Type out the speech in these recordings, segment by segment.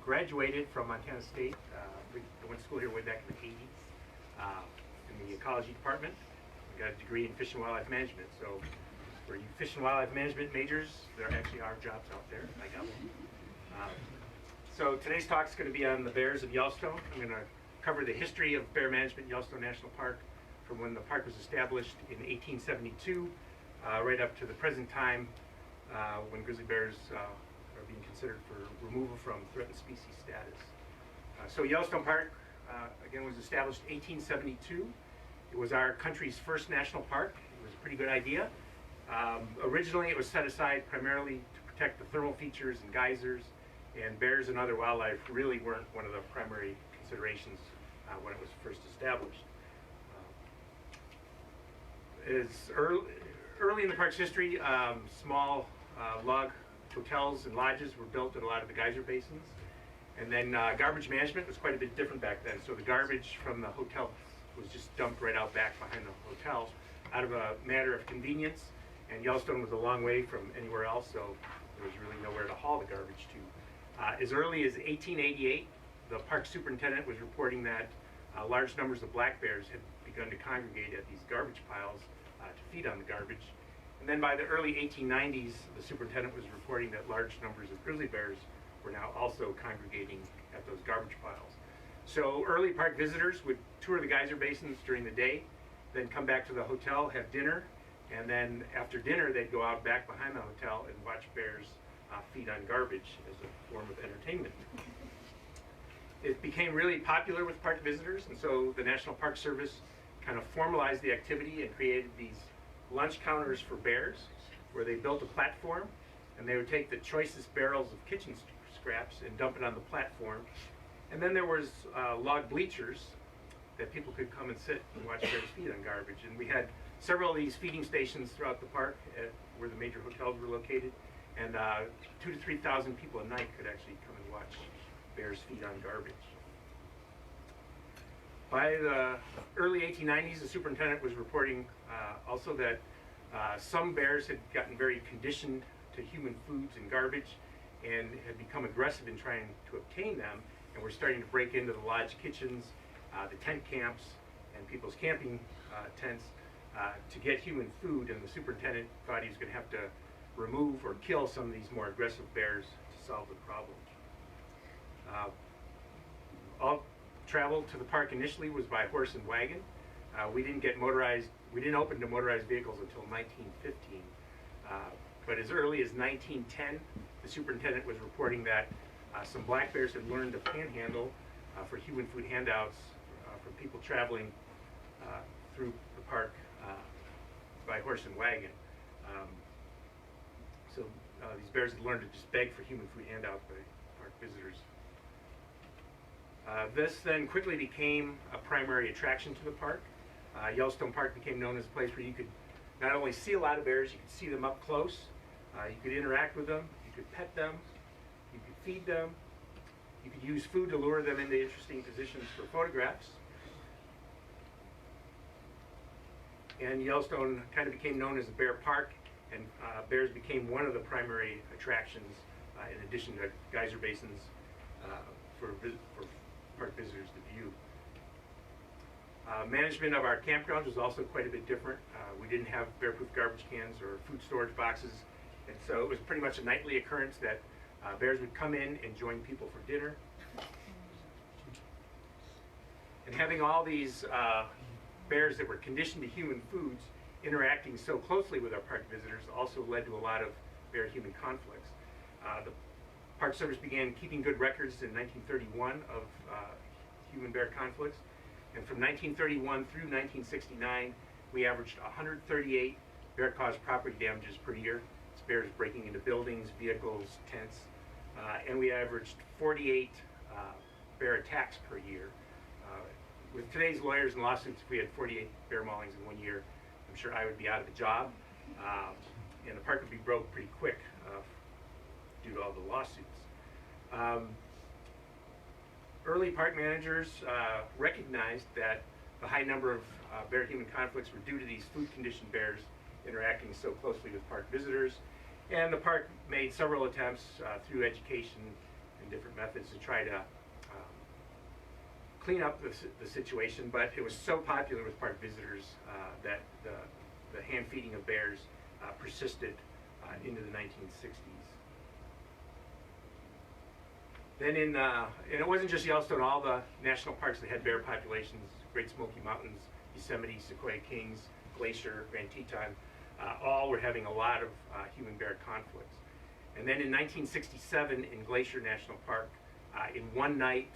graduated from Montana State. I went to school here way back in the 80s in the ecology department. I got a degree in fish and wildlife management. So for you fish and wildlife management majors, there actually are jobs out there. I got one. So today's talk is going to be on the bears of Yellowstone. I'm going to cover the history of bear management in Yellowstone National Park from when the park was established in 1872 right up to the present time when grizzly bears are being considered for removal from threatened species status. So Yellowstone Park, again, was established in 1872. It was our country's first national park. It was a pretty good idea. Originally, it was set aside primarily to protect the thermal features and geysers, and bears and other wildlife really weren't one of the primary considerations when it was first established. Early in the park's history, small log hotels and lodges were built at a lot of the geyser basins. And then garbage management was quite a bit different back then. So the garbage from the hotel was just dumped right out back behind the hotel out of a matter of convenience. And Yellowstone was a long way from anywhere else, so there was really nowhere to haul the garbage to. As early as 1888, the park superintendent was reporting that large numbers of black bears had begun to congregate at these garbage piles to feed on the garbage. And then by the early 1890s, the superintendent was reporting that large numbers of grizzly bears were now also congregating at those garbage piles. So early park visitors would tour the geyser basins during the day, then come back to the hotel, have dinner, and then after dinner they'd go out back behind the hotel and watch bears feed on garbage as a form of entertainment. It became really popular with park visitors, and so the National Park Service kind of formalized the activity and created these lunch counters for bears, where they built a platform and they would take the choicest barrels of kitchen scraps and dump it on the platform. And then there was log bleachers that people could come and sit and watch bears feed on garbage. And we had several of these feeding stations throughout the park where the major hotels were located. And 2,000 to 3,000 people a night could actually come and watch bears feed on garbage. By the early 1890s, the superintendent was reporting also that some bears had gotten very conditioned to human foods and garbage and had become aggressive in trying to obtain them, and were starting to break into the lodge kitchens, the tent camps, and people's camping tents to get human food, and the superintendent thought he was going to have to remove or kill some of these more aggressive bears to solve the problem. All travel to the park initially was by horse and wagon. We didn't open to motorized vehicles until 1915. But as early as 1910, the superintendent was reporting that some black bears had learned to panhandle for human food handouts from people traveling through the park by horse and wagon. So these bears had learned to just beg for human food handouts by park visitors. This then quickly became a primary attraction to the park. Yellowstone Park became known as a place where you could not only see a lot of bears, you could see them up close, you could interact with them, you could pet them, you could feed them, you could use food to lure them into interesting positions for photographs. And Yellowstone kind of became known as a bear park, and bears became one of the primary attractions in addition to geyser basins for park visitors to view. Management of our campgrounds was also quite a bit different. We didn't have bear-proof garbage cans or food storage boxes, and so it was pretty much a nightly occurrence that bears would come in and join people for dinner. And having all these bears that were conditioned to human foods interacting so closely with our park visitors also led to a lot of bear-human conflicts. The Park Service began keeping good records in 1931 of human-bear conflicts, and from 1931 through 1969, we averaged 138 bear-caused property damages per year. It's bears breaking into buildings, vehicles, tents, and we averaged 48 bear attacks per year. With today's lawyers and lawsuits, if we had 48 bear maulings in 1 year, I'm sure I would be out of a job, and the park would be broke pretty quick due to all the lawsuits. Early park managers recognized that the high number of bear-human conflicts were due to these food-conditioned bears interacting so closely with park visitors, and the park made several attempts through education and different methods to try to clean up the situation, but it was so popular with park visitors that the hand feeding of bears persisted into the 1960s. Then and it wasn't just Yellowstone, all the national parks that had bear populations, Great Smoky Mountains, Yosemite, Sequoia Kings, Glacier, Grand Teton, all were having a lot of human-bear conflicts. And then in 1967 in Glacier National Park, in one night,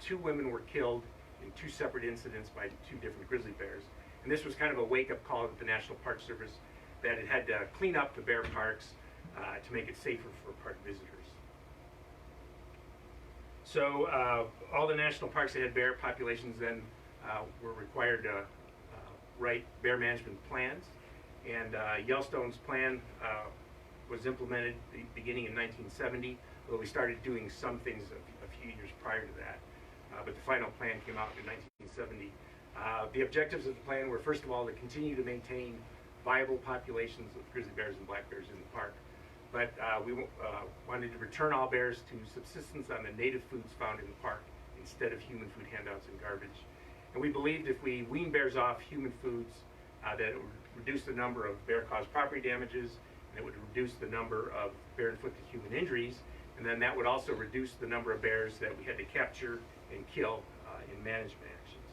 2 women were killed in 2 separate incidents by 2 different grizzly bears. And this was kind of a wake-up call to the National Park Service that it had to clean up the bear parks to make it safer for park visitors. So all the national parks that had bear populations then were required to write bear management plans. And Yellowstone's plan was implemented beginning in 1970, although we started doing some things a few years prior to that. But the final plan came out in 1970. The objectives of the plan were, first of all, to continue to maintain viable populations of grizzly bears and black bears in the park. But we wanted to return all bears to subsistence on the native foods found in the park instead of human food handouts and garbage. And we believed if we wean bears off human foods, that it would reduce the number of bear-caused property damages, and it would reduce the number of bear-inflicted human injuries, and then that would also reduce the number of bears that we had to capture and kill in management actions.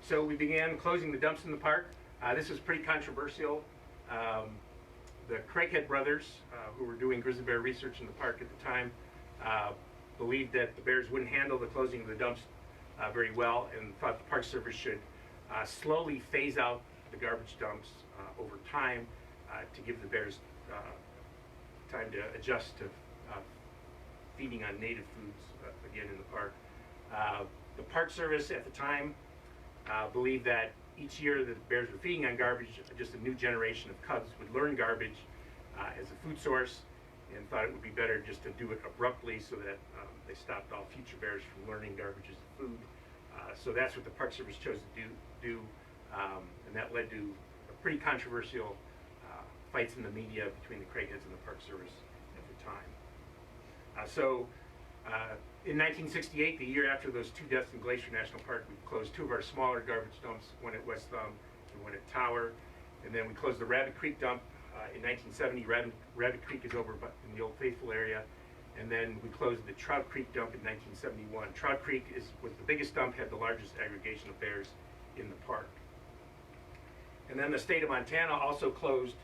So we began closing the dumps in the park. This was pretty controversial. The Craighead brothers, who were doing grizzly bear research in the park at the time, believed that the bears wouldn't handle the closing of the dumps very well, and thought the Park Service should slowly phase out the garbage dumps over time to give the bears time to adjust to feeding on native foods again in the park. The Park Service at the time believed that each year that the bears were feeding on garbage, just a new generation of cubs would learn garbage as a food source, and thought it would be better just to do it abruptly so that they stopped all future bears from learning garbage as food. So that's what the Park Service chose to do, and that led to a pretty controversial fights in the media between the Craigheads and the Park Service at the time. In 1968, the year after those 2 deaths in Glacier National Park, we closed 2 of our smaller garbage dumps, one at West Thumb and one at Tower. And then we closed the Rabbit Creek dump in 1970. Rabbit Creek is over in the Old Faithful area. And then we closed the Trout Creek dump in 1971. Trout Creek was the biggest dump, had the largest aggregation of bears in the park. And then the state of Montana also closed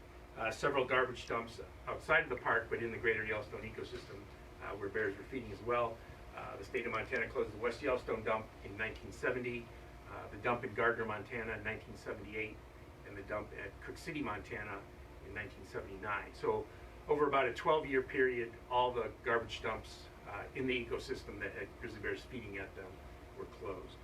several garbage dumps outside of the park, but in the Greater Yellowstone Ecosystem, where bears were feeding as well. The state of Montana closed the West Yellowstone dump in 1970, the dump in Gardner, Montana in 1978, and the dump at Cook City, Montana in 1979. So over about a 12-year period, all the garbage dumps in the ecosystem that had grizzly bears feeding at them were closed.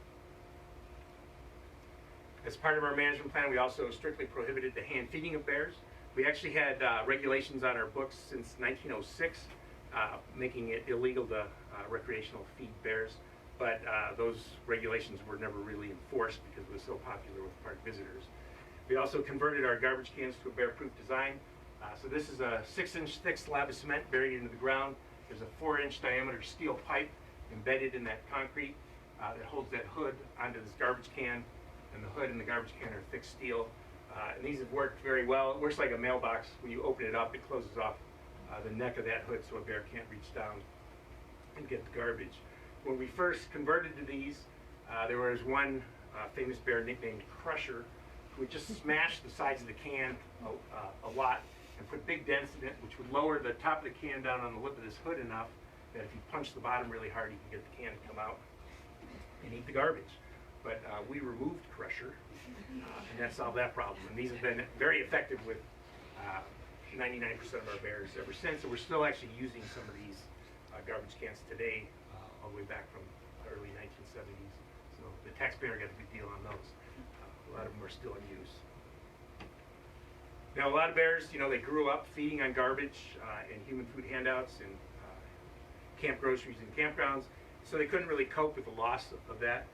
As part of our management plan, we also strictly prohibited the hand feeding of bears. We actually had regulations on our books since 1906, making it illegal to recreational feed bears, but those regulations were never really enforced because it was so popular with park visitors. We also converted our garbage cans to a bear-proof design. So this is a 6-inch thick slab of cement buried into the ground. There's a 4-inch diameter steel pipe embedded in that concrete that holds that hood onto this garbage can, and the hood and the garbage can are thick steel. And these have worked very well. It works like a mailbox. When you open it up, it closes off the neck of that hood so a bear can't reach down and get the garbage. When we first converted to these, there was one famous bear nicknamed Crusher who would just smash the sides of the can a lot and put big dents in it, which would lower the top of the can down on the lip of this hood enough that if you punch the bottom really hard, you can get the can to come out and eat the garbage. But we removed Crusher, and that solved that problem. And these have been very effective with 99% of our bears ever since. So we're still actually using some of these garbage cans today, all the way back from the early 1970s. So the taxpayer got a good deal on those. A lot of them are still in use. Now, a lot of bears, they grew up feeding on garbage and human food handouts and camp groceries and campgrounds, so they couldn't really cope with the loss of that.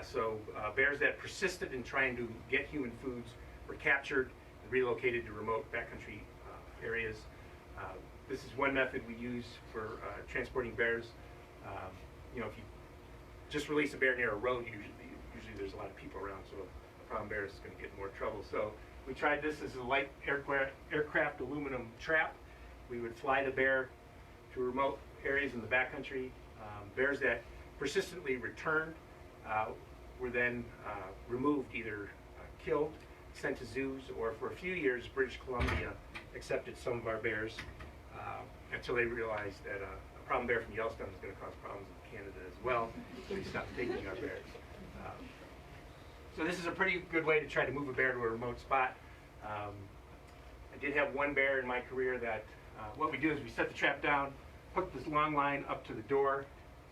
So bears that persisted in trying to get human foods were captured and relocated to remote backcountry areas. This is one method we use for transporting bears. You know, if you just release a bear near a road, usually there's a lot of people around, so a problem bear is going to get in more trouble. So we tried this as a light aircraft aluminum trap. We would fly the bear to remote areas in the backcountry. Bears that persistently returned were then removed, either killed, sent to zoos, or for a few years British Columbia accepted some of our bears until they realized that a problem bear from Yellowstone is going to cause problems in Canada as well. So they stopped taking our bears. So this is a pretty good way to try to move a bear to a remote spot. I did have one bear in my career that what we do is we set the trap down, hook this long line up to the door.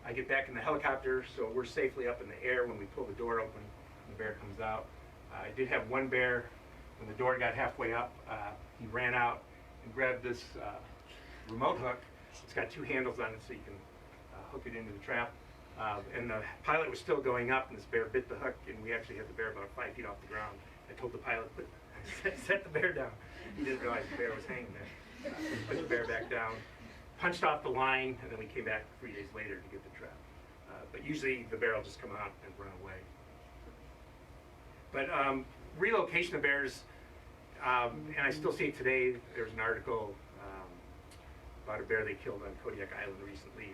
I get back in the helicopter, so we're safely up in the air when we pull the door open and the bear comes out. I did have one bear, when the door got halfway up, he ran out and grabbed this remote hook. It's got two handles on it so you can hook it into the trap. And the pilot was still going up, and this bear bit the hook, and we actually had the bear about 5 feet off the ground. I told the pilot, set the bear down. He didn't realize the bear was hanging there. Put the bear back down, punched off the line, and then we came back 3 days later to get the trap. But usually the bear will just come out and run away. But relocation of bears, and I still see it today. There was an article about a bear they killed on Kodiak Island recently,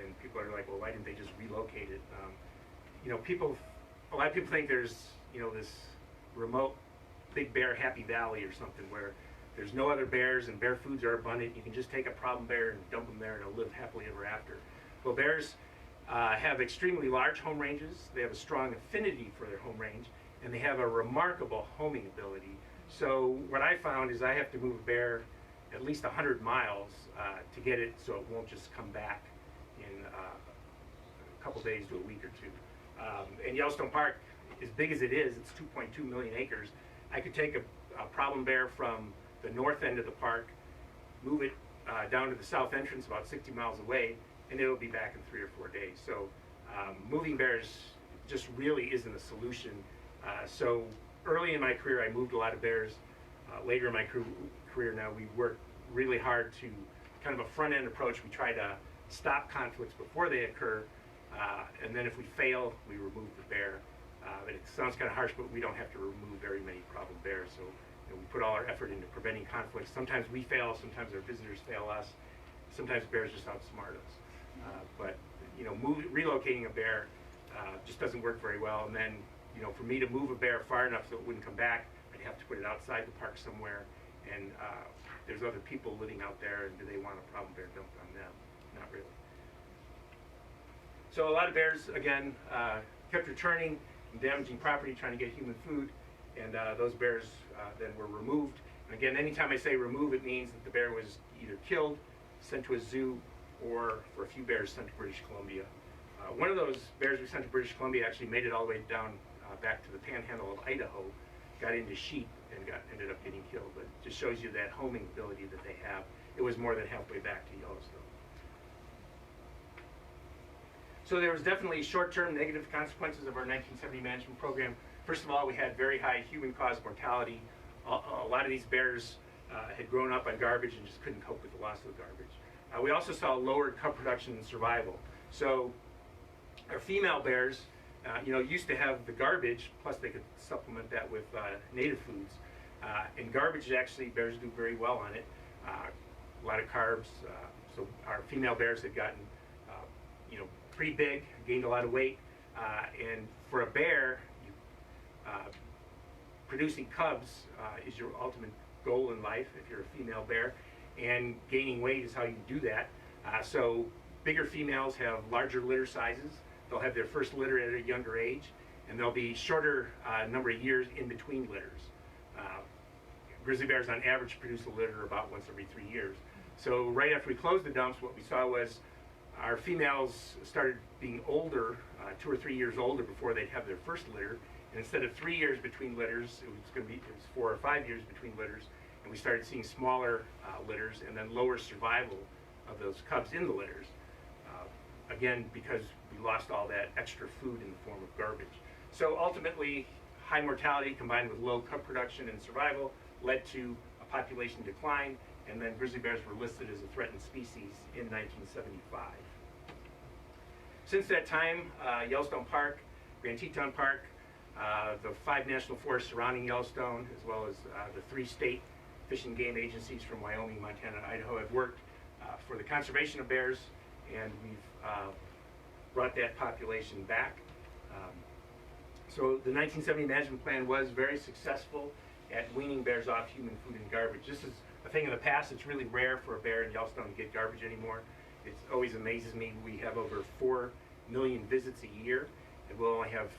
and people are like, well, why didn't they just relocate it? You know, a lot of people think there's, you know, this remote big bear happy valley or something where there's no other bears and bear foods are abundant. You can just take a problem bear and dump them there and they'll live happily ever after. Well, bears have extremely large home ranges. They have a strong affinity for their home range, and they have a remarkable homing ability. So what I found is I have to move a bear at least 100 miles to get it so it won't just come back in a couple days to a week or two. And Yellowstone Park, as big as it is, it's 2.2 million acres. I could take a problem bear from the north end of the park, move it down to the south entrance about 60 miles away, and it'll be back in 3 or 4 days. So moving bears just really isn't a solution. So early in my career, I moved a lot of bears. Later in my career now, we work really hard to kind of a front-end approach. We try to stop conflicts before they occur, and then if we fail, we remove the bear. And it sounds kind of harsh, but we don't have to remove very many problem bears. So you know, we put all our effort into preventing conflicts. Sometimes we fail, sometimes our visitors fail us. Sometimes bears just outsmart us. But you know, relocating a bear just doesn't work very well. And then, you know, for me to move a bear far enough so it wouldn't come back, I'd have to put it outside the park somewhere. And there's other people living out there, and do they want a problem bear dumped on them? Not really. So a lot of bears, again, kept returning and damaging property, trying to get human food, and those bears then were removed. And again, anytime I say remove, it means that the bear was either killed, sent to a zoo, or for a few bears sent to British Columbia. One of those bears we sent to British Columbia actually made it all the way down back to the panhandle of Idaho, got into sheep, and ended up getting killed. But it just shows you that homing ability that they have. It was more than halfway back to Yellowstone. So there was definitely short-term negative consequences of our 1970 management program. First of all, we had very high human-caused mortality. A lot of these bears had grown up on garbage and just couldn't cope with the loss of the garbage. We also saw lowered cub production and survival. So our female bears, you know, used to have the garbage, plus they could supplement that with native foods. And garbage, actually, bears do very well on it. A lot of carbs. So our female bears had gotten, you know, pretty big, gained a lot of weight. And for a bear, producing cubs is your ultimate goal in life if you're a female bear. And gaining weight is how you do that. So bigger females have larger litter sizes. They'll have their first litter at a younger age, and there'll be shorter number of years in between litters. Grizzly bears on average produce a litter about once every 3 years. So right after we closed the dumps, what we saw was our females started being older, 2 or 3 years older before they'd have their first litter. And instead of 3 years between litters, it was 4 or 5 years between litters. And we started seeing smaller litters and then lower survival of those cubs in the litters. Again, because we lost all that extra food in the form of garbage. So ultimately, high mortality combined with low cub production and survival led to a population decline and then grizzly bears were listed as a threatened species in 1975. Since that time, Yellowstone Park, Grand Teton Park, the 5 national forests surrounding Yellowstone, as well as the 3 state fish and game agencies from Wyoming, Montana, and Idaho have worked for the conservation of bears, and we've brought that population back. So the 1970 management plan was very successful at weaning bears off human food and garbage. This is a thing of the past. It's really rare for a bear in Yellowstone to get garbage anymore. It always amazes me. We have over 4 million visits a year, and we'll only have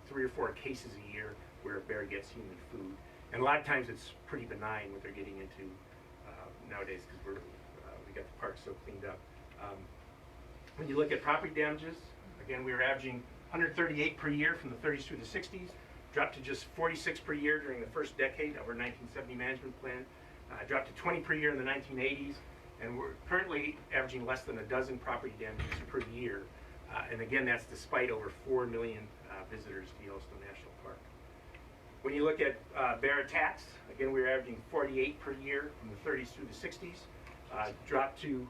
3 or 4 cases a year where a bear gets human food. And a lot of times it's pretty benign what they're getting into nowadays, because we got the park so cleaned up. When you look at property damages, again, we were averaging 138 per year from the 30s through the 60s, dropped to just 46 per year during the first decade of our 1970 management plan, dropped to 20 per year in the 1980s, and we're currently averaging less than a dozen property damages per year. And again, that's despite over 4 million visitors to Yellowstone National Park. When you look at bear attacks, again, we were averaging 48 per year from the 30s through the 60s, dropped to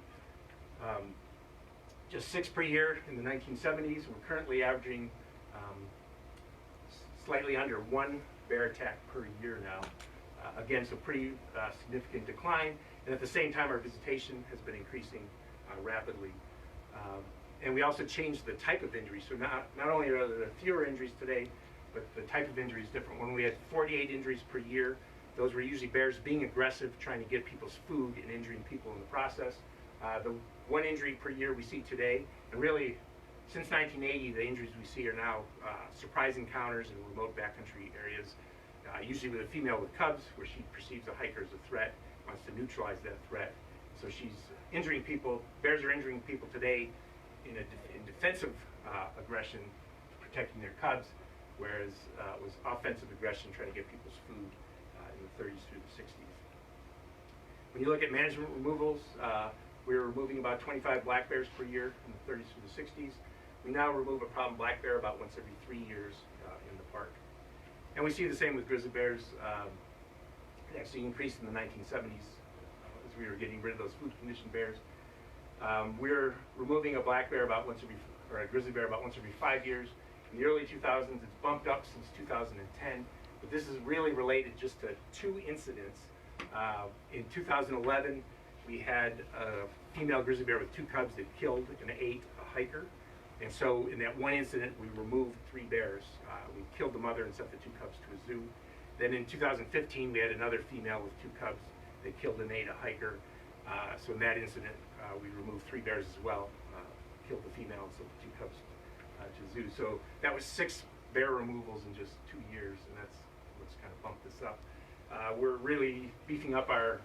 just 6 per year in the 1970s. We're currently averaging slightly under 1 bear attack per year now. Again, so pretty significant decline. And at the same time, our visitation has been increasing rapidly. And we also changed the type of injury. So not only are there fewer injuries today, but the type of injury is different. When we had 48 injuries per year, those were usually bears being aggressive, trying to get people's food and injuring people in the process. The 1 injury per year we see today, and really since 1980, the injuries we see are now surprise encounters in remote backcountry areas, usually with a female with cubs, where she perceives a hiker as a threat, wants to neutralize that threat. So she's injuring people. Bears are injuring people today in defensive aggression, protecting their cubs, whereas it was offensive aggression, trying to get people's food in the 30s through the 60s. When you look at management removals, we were removing about 25 black bears per year in the 30s through the 60s. We now remove a problem black bear about once every 3 years in the park. And we see the same with grizzly bears. It actually increased in the 1970s as we were getting rid of those food-conditioned bears. We're removing a black bear about once every, or a grizzly bear about once every 5 years. In the early 2000s, it's bumped up since 2010, but this is really related just to 2 incidents. In 2011, we had a female grizzly bear with 2 cubs that killed and ate a hiker. And so in that 1 incident, we removed 3 bears. We killed the mother and sent the 2 cubs to a zoo. Then in 2015, we had another female with 2 cubs that killed and ate a hiker. So in that incident, we removed 3 bears as well, killed the female and sent the 2 cubs to the zoo. So that was 6 bear removals in just 2 years, and that's what's kind of bumped this up. We're really beefing up our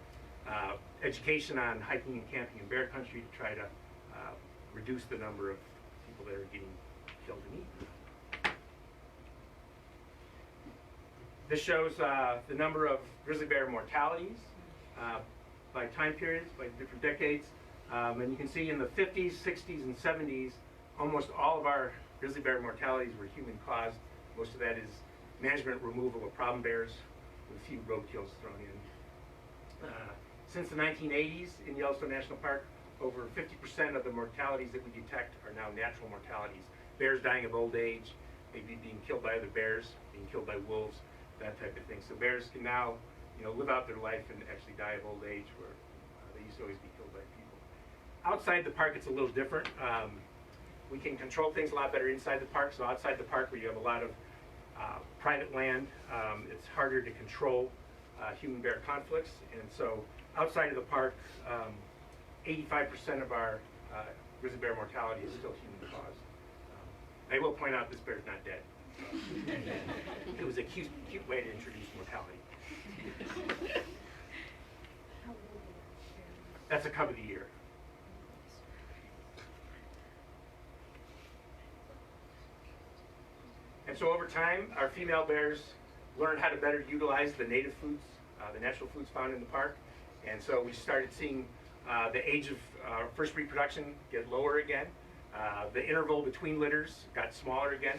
education on hiking and camping in bear country to try to reduce the number of people that are getting killed and eaten. This shows the number of grizzly bear mortalities by time periods, by different decades. And you can see in the 50s, 60s, and 70s, almost all of our grizzly bear mortalities were human caused. Most of that is management removal of problem bears with a few roadkills thrown in. Since the 1980s in Yellowstone National Park, over 50% of the mortalities that we detect are now natural mortalities. Bears dying of old age, maybe being killed by other bears, being killed by wolves, that type of thing. So bears can now, live out their life and actually die of old age, where they used to always be killed by people. Outside the park, it's a little different. We can control things a lot better inside the park. So outside the park, where you have a lot of private land, it's harder to control human bear conflicts. And so outside of the park, 85% of our grizzly bear mortality is still human caused. I will point out this bear is not dead. It was a cute way to introduce mortality. That's a cub of the year. And so over time, our female bears learned how to better utilize the native foods, the natural foods found in the park. And so we started seeing the age of first reproduction get lower again. The interval between litters got smaller again,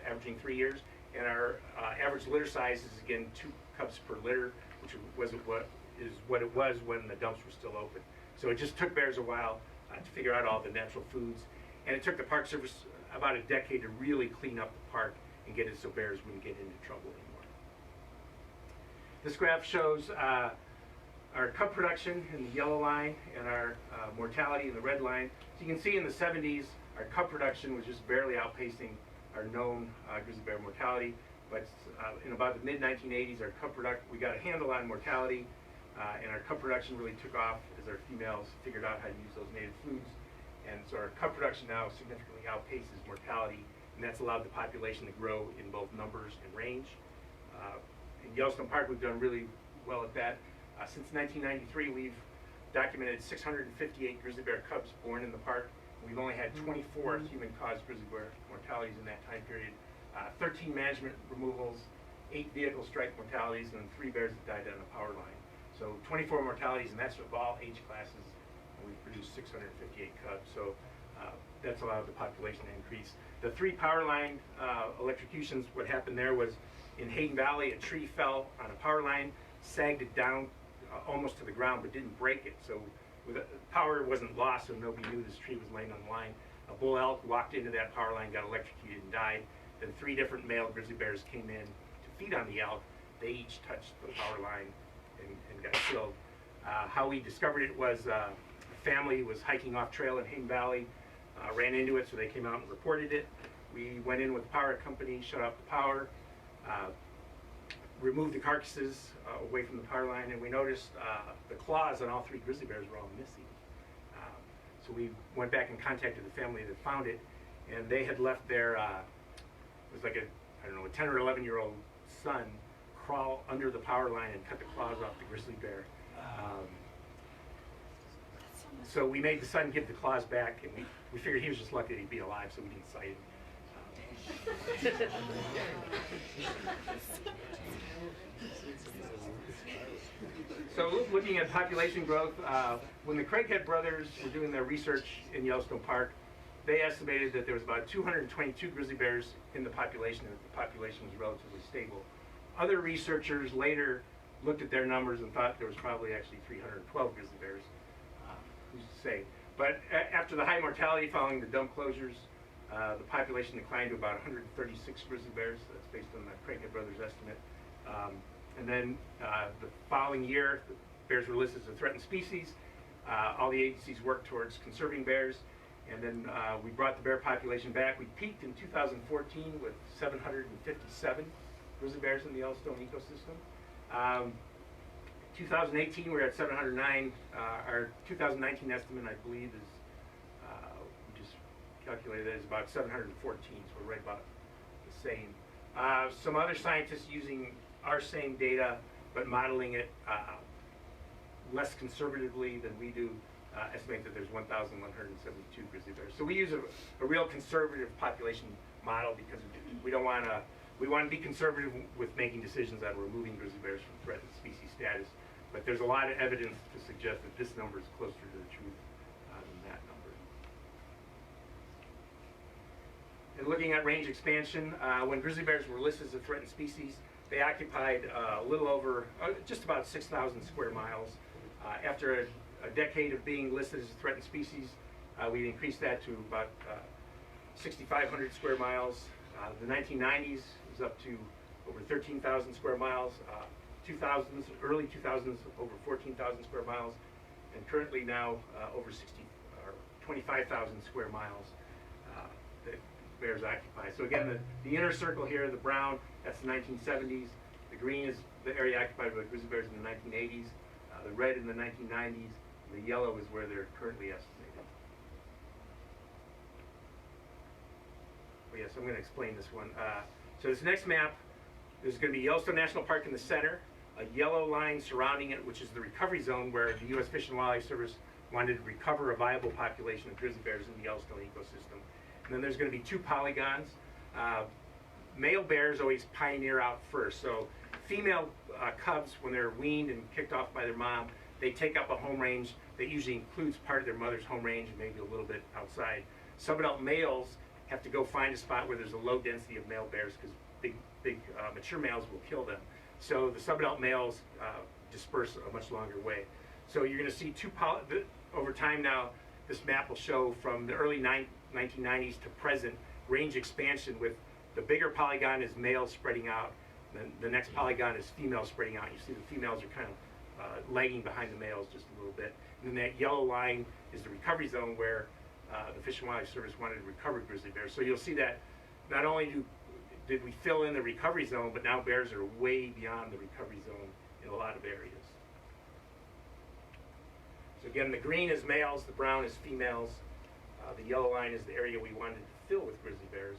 averaging 3 years. And our average litter size is again 2 cubs per litter, which was what is what it was when the dumps were still open. So it just took bears a while to figure out all the natural foods, and it took the Park Service about a decade to really clean up the park and get it so bears wouldn't get into trouble anymore. This graph shows our cub production in the yellow line and our mortality in the red line. So you can see in the 70s, our cub production was just barely outpacing our known grizzly bear mortality. But in about the mid-1980s, we got a handle on mortality, and our cub production really took off as our females figured out how to use those native foods. And so our cub production now significantly outpaces mortality, and that's allowed the population to grow in both numbers and range. In Yellowstone Park, we've done really well at that. Since 1993, we've documented 658 grizzly bear cubs born in the park. We've only had 24 human-caused grizzly bear mortalities in that time period. 13 management removals, 8 vehicle strike mortalities, and 3 bears that died on a power line. So 24 mortalities, and that's of all age classes. And we've produced 658 cubs, so that's allowed the population to increase. The 3 Powerline electrocutions, what happened there was in Hayden Valley, a tree fell on a power line, sagged it down almost to the ground, but didn't break it. So power wasn't lost, so nobody knew this tree was laying on the line. A bull elk walked into that power line, got electrocuted, and died. Then 3 different male grizzly bears came in to feed on the elk. They each touched the power line and got killed. How we discovered it was a family was hiking off trail in Hayden Valley, ran into it, so they came out and reported it. We went in with the power company, shut off the power, removed the carcasses away from the power line, and we noticed the claws on all 3 grizzly bears were all missing. So we went back and contacted the family that found it, and they had left their, it was like a 10 or 11-year-old son crawl under the power line and cut the claws off the grizzly bear. So we made the son give the claws back, and we figured he was just lucky that he'd be alive, so we didn't cite him. So looking at population growth, when the Craighead brothers were doing their research in Yellowstone Park, they estimated that there was about 222 grizzly bears in the population, and the population was relatively stable. Other researchers later looked at their numbers and thought there was probably actually 312 grizzly bears, who's to say. But after the high mortality following the dump closures, the population declined to about 136 grizzly bears. That's based on the Craighead brothers' estimate. And then the following year, the bears were listed as a threatened species. All the agencies worked towards conserving bears. And then we brought the bear population back. We peaked in 2014 with 757 grizzly bears in the Yellowstone ecosystem. 2018, we're at 709. Our 2019 estimate, I believe, is we just calculated that is about 714, so we're right about the same. Some other scientists using our same data, but modeling it less conservatively than we do, estimate that there's 1,172 grizzly bears. So we use a real conservative population model because we don't want to. We want to be conservative with making decisions on removing grizzly bears from threatened species status, but there's a lot of evidence to suggest that this number is closer to the truth than that number. And looking at range expansion, when grizzly bears were listed as a threatened species, they occupied a little over, just about 6,000 square miles. After a decade of being listed as a threatened species, we increased that to about 6,500 square miles. The 1990s was up to over 13,000 square miles. 2000s, early 2000s, over 14,000 square miles, and currently now over 25,000 square miles that bears occupy. So again, the inner circle here, the brown, that's the 1970s. The green is the area occupied by grizzly bears in the 1980s. The red in the 1990s. The yellow is where they're currently estimated. Oh yes, I'm going to explain this one. So this next map, there's going to be Yellowstone National Park in the center, a yellow line surrounding it, which is the recovery zone where the U.S. Fish and Wildlife Service wanted to recover a viable population of grizzly bears in the Yellowstone ecosystem. And then there's going to be 2 polygons. Male bears always pioneer out first. So female cubs, when they're weaned and kicked off by their mom, they take up a home range that usually includes part of their mother's home range and maybe a little bit outside. Subadult males have to go find a spot where there's a low density of male bears because big mature males will kill them. So the subadult males disperse a much longer way. So you're going to see over time now, this map will show from the early 1990s to present range expansion, with the bigger polygon is male spreading out, then the next polygon is female spreading out. You see the females are kind of lagging behind the males just a little bit. And then that yellow line is the recovery zone where the Fish and Wildlife Service wanted to recover grizzly bears. So you'll see that not only did we fill in the recovery zone, but now bears are way beyond the recovery zone in a lot of areas. So again, the green is males, the brown is females. The yellow line is the area we wanted to fill with grizzly bears.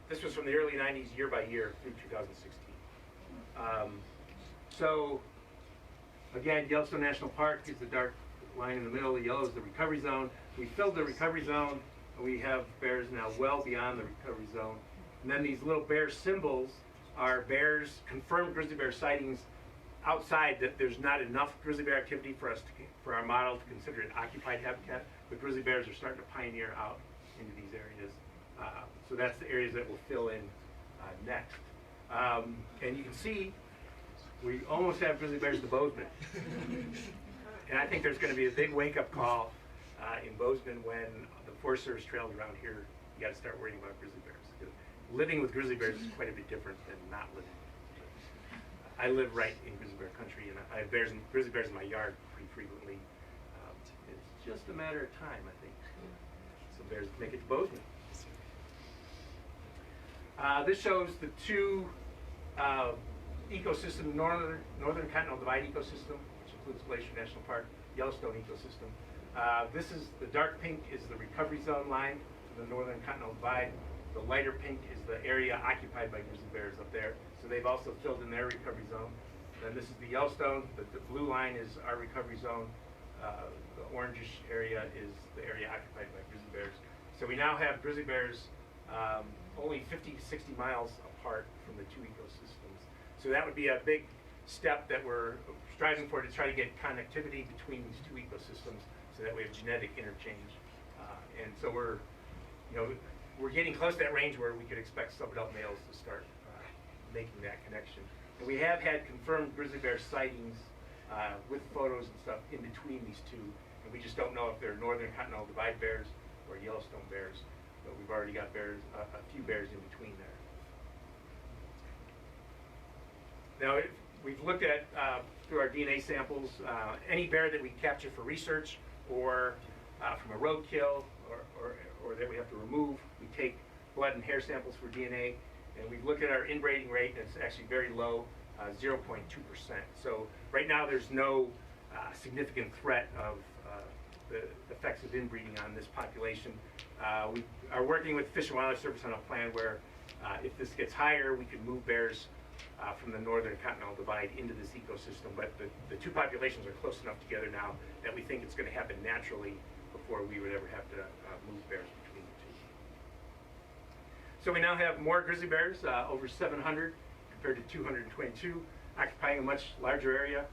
This was from the early 90s, year by year, through 2016. So, again, Yellowstone National Park is the dark line in the middle. The yellow is the recovery zone. We filled the recovery zone, and we have bears now well beyond the recovery zone. And then these little bear symbols are bears, confirmed grizzly bear sightings outside. That there's not enough grizzly bear activity for our model to consider it occupied habitat, but grizzly bears are starting to pioneer out into these areas. So that's the areas that we'll fill in next. And you can see we almost have grizzly bears to Bozeman. And I think there's going to be a big wake-up call in Bozeman when the Forest Service trails around here, you got to start worrying about grizzly bears. Living with grizzly bears is quite a bit different than not living. I live right in grizzly bear country, and I have grizzly bears in my yard pretty frequently. It's just a matter of time, I think. Some bears make it to Bozeman. This shows the two ecosystem, Northern Continental Divide ecosystem, which includes Glacier National Park, Yellowstone ecosystem. This is the dark pink is the recovery zone line to the Northern Continental Divide. The lighter pink is the area occupied by grizzly bears up there. So they've also filled in their recovery zone. Then this is the Yellowstone. The blue line is our recovery zone. The orangish area is the area occupied by grizzly bears. So we now have grizzly bears only 50 to 60 miles apart from the two ecosystems. So that would be a big step that we're striving for, to try to get connectivity between these two ecosystems so that we have genetic interchange. And so we're getting close to that range where we could expect sub-adult males to start making that connection. And we have had confirmed grizzly bear sightings with photos and stuff in between these two. And we just don't know if they're Northern Continental Divide bears or Yellowstone bears. But we've already got bears, a few bears in between there. Now, we've looked at, through our DNA samples, any bear that we capture for research or from a roadkill or that we have to remove, we take blood and hair samples for DNA, and we've looked at our inbreeding rate, and it's actually very low, 0.2%. So right now there's no significant threat of the effects of inbreeding on this population. We are working with Fish and Wildlife Service on a plan where if this gets higher, we could move bears from the Northern Continental Divide into this ecosystem. But the two populations are close enough together now that we think it's going to happen naturally before we would ever have to move bears between the two. So we now have more grizzly bears, over 700 compared to 222, occupying a much larger area,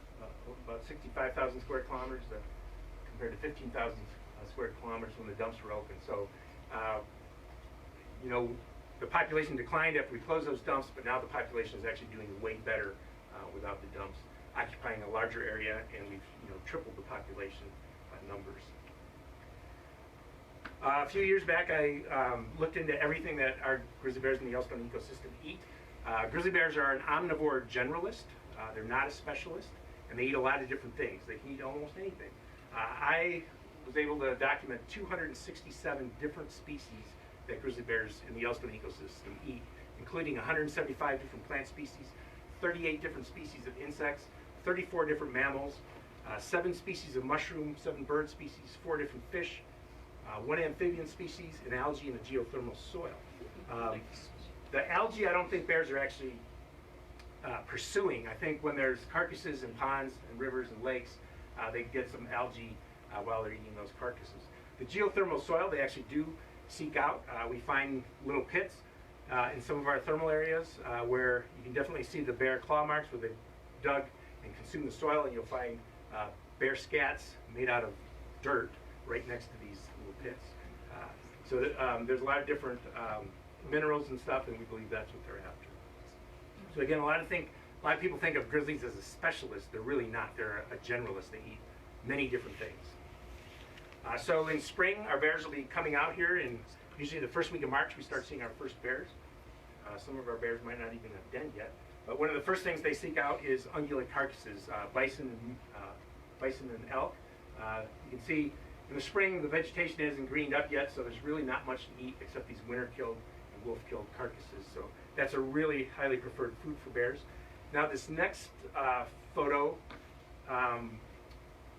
about 65,000 square kilometers compared to 15,000 square kilometers when the dumps were open. So, the population declined after we closed those dumps, but now the population is actually doing way better without the dumps, occupying a larger area, and we've tripled the population numbers. A few years back, I looked into everything that our grizzly bears in the Yellowstone ecosystem eat. Grizzly bears are an omnivore generalist. They're not a specialist, and they eat a lot of different things. They can eat almost anything. I was able to document 267 different species that grizzly bears in the Yellowstone ecosystem eat, including 175 different plant species, 38 different species of insects, 34 different mammals, 7 species of mushroom, 7 bird species, 4 different fish, 1 amphibian species, an algae, and a geothermal soil. The algae, I don't think bears are actually pursuing. I think when there's carcasses in ponds and rivers and lakes, they get some algae while they're eating those carcasses. The geothermal soil, they actually do seek out. We find little pits in some of our thermal areas where you can definitely see the bear claw marks where they've dug and consumed the soil, and you'll find bear scats made out of dirt right next to these little pits. There's a lot of different minerals and stuff, and we believe that's what they're after. So again, a lot of people think of grizzlies as a specialist. They're really not. They're a generalist. They eat many different things. So in spring, our bears will be coming out here, and usually the first week of March, we start seeing our first bears. Some of our bears might not even have denned yet. But one of the first things they seek out is ungulate carcasses, bison and elk. You can see in the spring, the vegetation isn't greened up yet, so there's really not much to eat except these winter-killed and wolf-killed carcasses. So that's a really highly preferred food for bears. Now this next photo,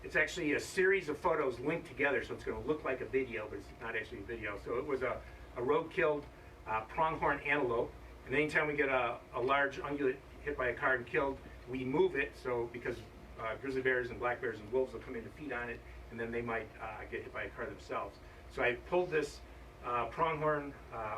it's actually a series of photos linked together, so it's going to look like a video, but it's not actually a video. So it was a road-killed pronghorn antelope, and anytime we get a large ungulate hit by a car and killed, we move it, so because grizzly bears and black bears and wolves will come in to feed on it, and then they might get hit by a car themselves. So I pulled this pronghorn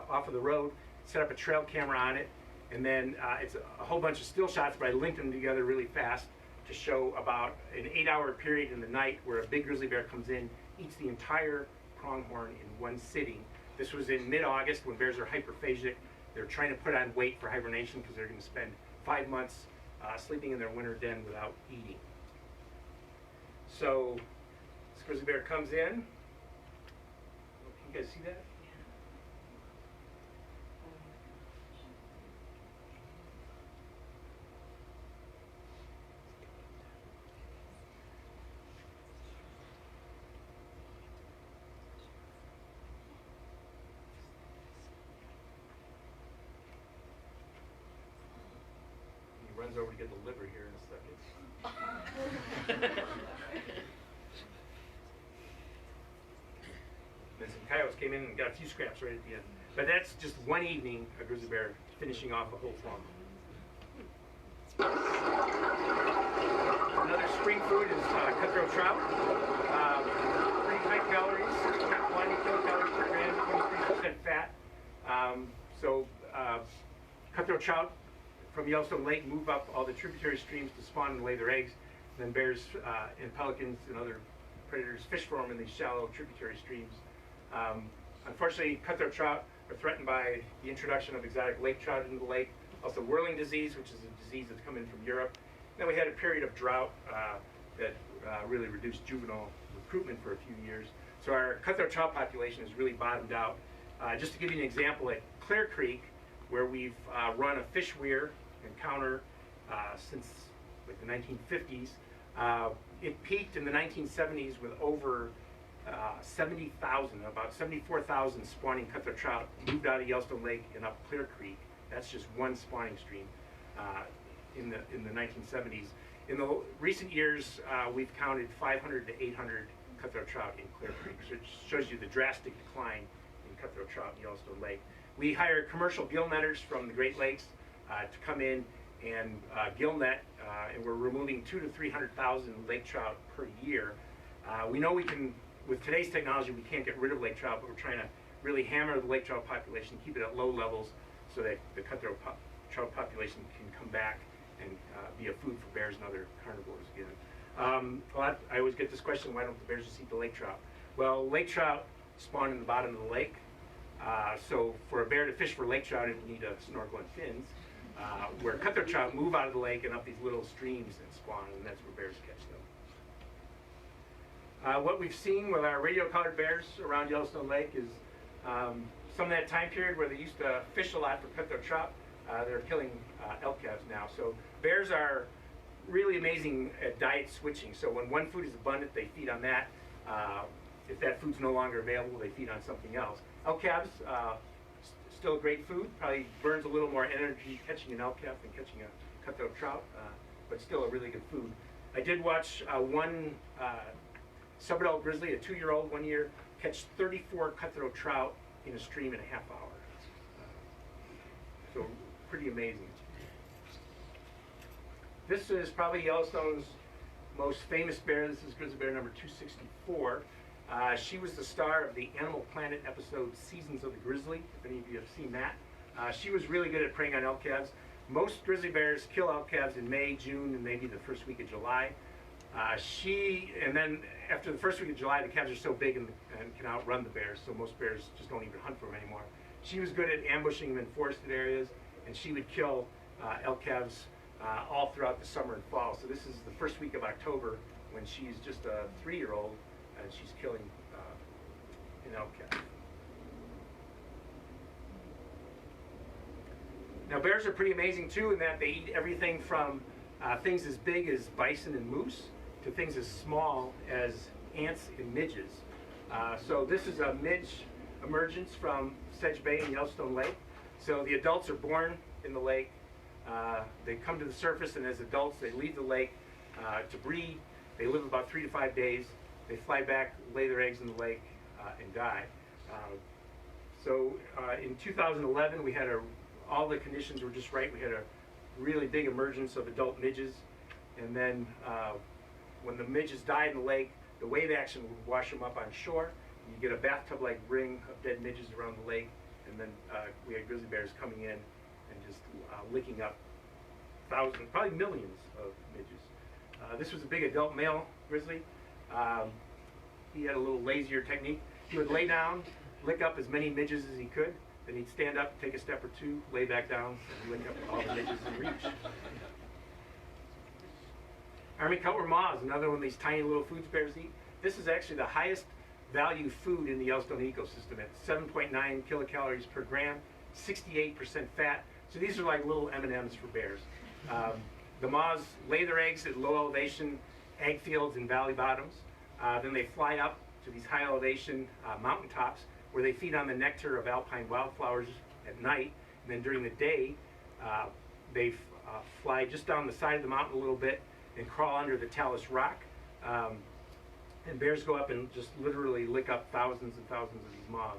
off of the road, set up a trail camera on it, and then it's a whole bunch of still shots, but I linked them together really fast to show about an 8-hour period in the night where a big grizzly bear comes in, eats the entire pronghorn in one sitting. This was in mid-August when bears are hyperphagic. They're trying to put on weight for hibernation because they're going to spend 5 months sleeping in their winter den without eating. So this grizzly bear comes in. Can you guys see that? He runs over to get the liver here in a second. Then some coyotes came in and got a few scraps right at the end. But that's just one evening, a grizzly bear finishing off a whole fawn. Another spring food is cutthroat trout. Pretty high calories, 20 kilocalories per gram, 23% fat. Cutthroat trout from Yellowstone Lake move up all the tributary streams to spawn and lay their eggs. Then bears and pelicans and other predators fish for them in these shallow tributary streams. Unfortunately, cutthroat trout are threatened by the introduction of exotic lake trout into the lake. Also whirling disease, which is a disease that's come in from Europe. Then we had a period of drought that really reduced juvenile recruitment for a few years. So our cutthroat trout population has really bottomed out. Just to give you an example, at Clear Creek, where we've run a fish weir encounter since like the 1950s, it peaked in the 1970s with over 70,000, about 74,000 spawning cutthroat trout moved out of Yellowstone Lake and up Clear Creek. That's just one spawning stream in the 1970s. In the recent years, we've counted 500 to 800 cutthroat trout in Clear Creek, so it shows you the drastic decline in cutthroat trout in Yellowstone Lake. We hire commercial gill netters from the Great Lakes to come in and gill net, and we're removing 200,000 to 300,000 lake trout per year. We know we can, with today's technology, we can't get rid of lake trout, but we're trying to really hammer the lake trout population, keep it at low levels so that the cutthroat trout population can come back and be a food for bears and other carnivores again. I always get this question, why don't the bears just eat the lake trout? Well, lake trout spawn in the bottom of the lake. So for a bear to fish for lake trout, it would need a snorkel and fins. Where cutthroat trout move out of the lake and up these little streams and spawn, and that's where bears catch them. What we've seen with our radio-collared bears around Yellowstone Lake is some of that time period where they used to fish a lot for cutthroat trout, they're killing elk calves now. So bears are really amazing at diet switching. So when one food is abundant, they feed on that. If that food's no longer available, they feed on something else. Elk calves, still great food, probably burns a little more energy catching an elk calf than catching a cutthroat trout, but still a really good food. I did watch one sub-adult grizzly, a 2-year-old 1 year, catch 34 cutthroat trout in a stream in a half hour. So pretty amazing. This is probably Yellowstone's most famous bear. This is grizzly bear number 264. She was the star of the Animal Planet episode Seasons of the Grizzly, if any of you have seen that. She was really good at preying on elk calves. Most grizzly bears kill elk calves in May, June, and maybe the first week of July. And then after the first week of July, the calves are so big and can outrun the bears, so most bears just don't even hunt for them anymore. She was good at ambushing them in forested areas, and she would kill elk calves all throughout the summer and fall. So this is the first week of October when she's just a 3-year-old, and she's killing an elk calf. Now bears are pretty amazing too in that they eat everything from things as big as bison and moose to things as small as ants and midges. So this is a midge emergence from Sedge Bay and Yellowstone Lake. So the adults are born in the lake. They come to the surface, and as adults they leave the lake to breed. They live about 3 to 5 days. They fly back, lay their eggs in the lake, and die. In 2011 we had all the conditions were just right. We had a really big emergence of adult midges, and then when the midges died in the lake, the wave action would wash them up on shore. You get a bathtub-like ring of dead midges around the lake, and then we had grizzly bears coming in and just licking up thousands, probably millions of midges. This was a big adult male grizzly. He had a little lazier technique. He would lay down, lick up as many midges as he could, then he'd stand up, take a step or two, lay back down, and lick up all the midges in reach. Army cutworm moths, another one of these tiny little foods bears eat. This is actually the highest value food in the Yellowstone ecosystem at 7.9 kilocalories per gram, 68% fat. So these are like little M&Ms for bears. The moths lay their eggs at low elevation egg fields and valley bottoms. Then they fly up to these high elevation mountaintops where they feed on the nectar of alpine wildflowers at night. And then during the day, they fly just down the side of the mountain a little bit and crawl under the talus rock. And bears go up and just literally lick up thousands and thousands of these moths.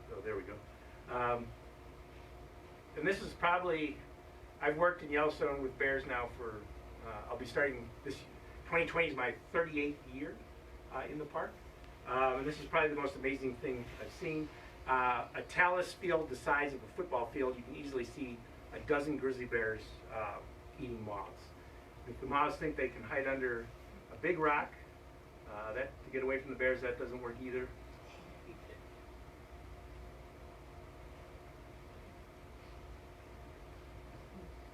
So there we go. And this is probably, I've worked in Yellowstone with bears now for, I'll be starting this, 2020 is my 38th year in the park. And this is probably the most amazing thing I've seen. A talus field the size of a football field, you can easily see a dozen grizzly bears eating moths. If the moths think they can hide under a big rock, to get away from the bears, that doesn't work either.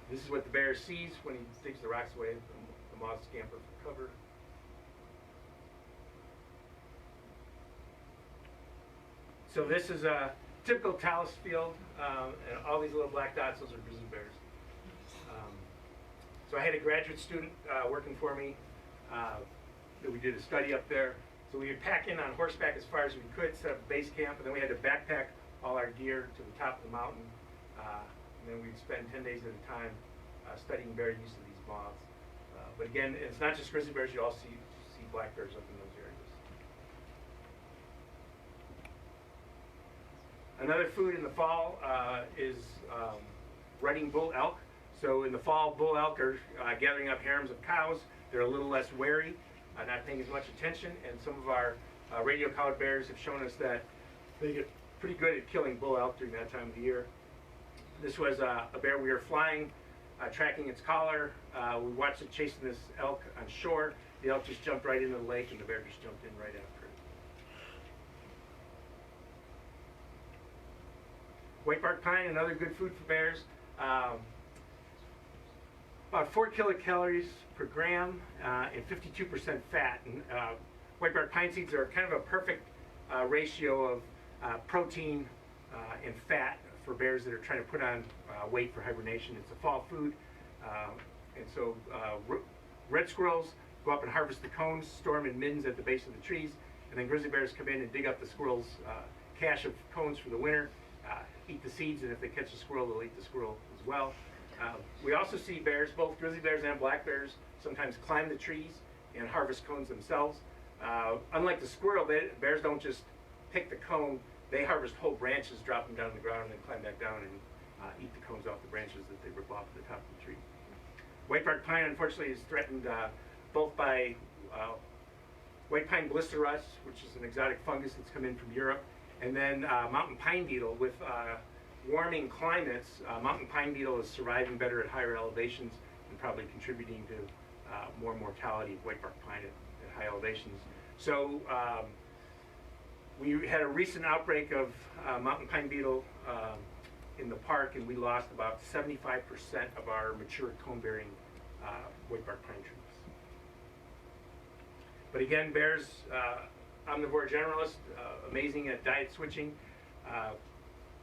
This is what the bear sees when he digs the rocks away. The moths scamper for cover. So this is a typical talus field, and all these little black dots, those are grizzly bears. So I had a graduate student working for me that we did a study up there. So we would pack in on horseback as far as we could, set up a base camp, and then we had to backpack all our gear to the top of the mountain. And then we'd spend 10 days at a time studying bear use of these moths. But again, it's not just grizzly bears, you also see black bears up in those areas. Another food in the fall is rutting bull elk. So in the fall, bull elk are gathering up harems of cows. They're a little less wary, not paying as much attention, and some of our radio collared bears have shown us that they get pretty good at killing bull elk during that time of the year. This was a bear we were flying, tracking its collar. We watched it chasing this elk on shore. The elk just jumped right into the lake, and the bear just jumped in right after it. Whitebark pine, another good food for bears. About 4 kilocalories per gram and 52% fat. And whitebark pine seeds are kind of a perfect ratio of protein and fat for bears that are trying to put on weight for hibernation. It's a fall food, and so red squirrels go up and harvest the cones, store them in middens at the base of the trees, and then grizzly bears come in and dig up the squirrels' cache of cones for the winter, eat the seeds, and if they catch a squirrel, they'll eat the squirrel as well. We also see bears, both grizzly bears and black bears, sometimes climb the trees and harvest cones themselves. Unlike the squirrel, bears don't just pick the cone they harvest whole branches, drop them down on the ground, and then climb back down and eat the cones off the branches that they rip off at the top of the tree. Whitebark pine, unfortunately, is threatened both by white pine blister rust, which is an exotic fungus that's come in from Europe, and then mountain pine beetle. With warming climates, mountain pine beetle is surviving better at higher elevations and probably contributing to more mortality of whitebark pine at high elevations. So we had a recent outbreak of mountain pine beetle in the park, and we lost about 75% of our mature cone-bearing whitebark pine trees. But again, bears, omnivore generalists, amazing at diet switching.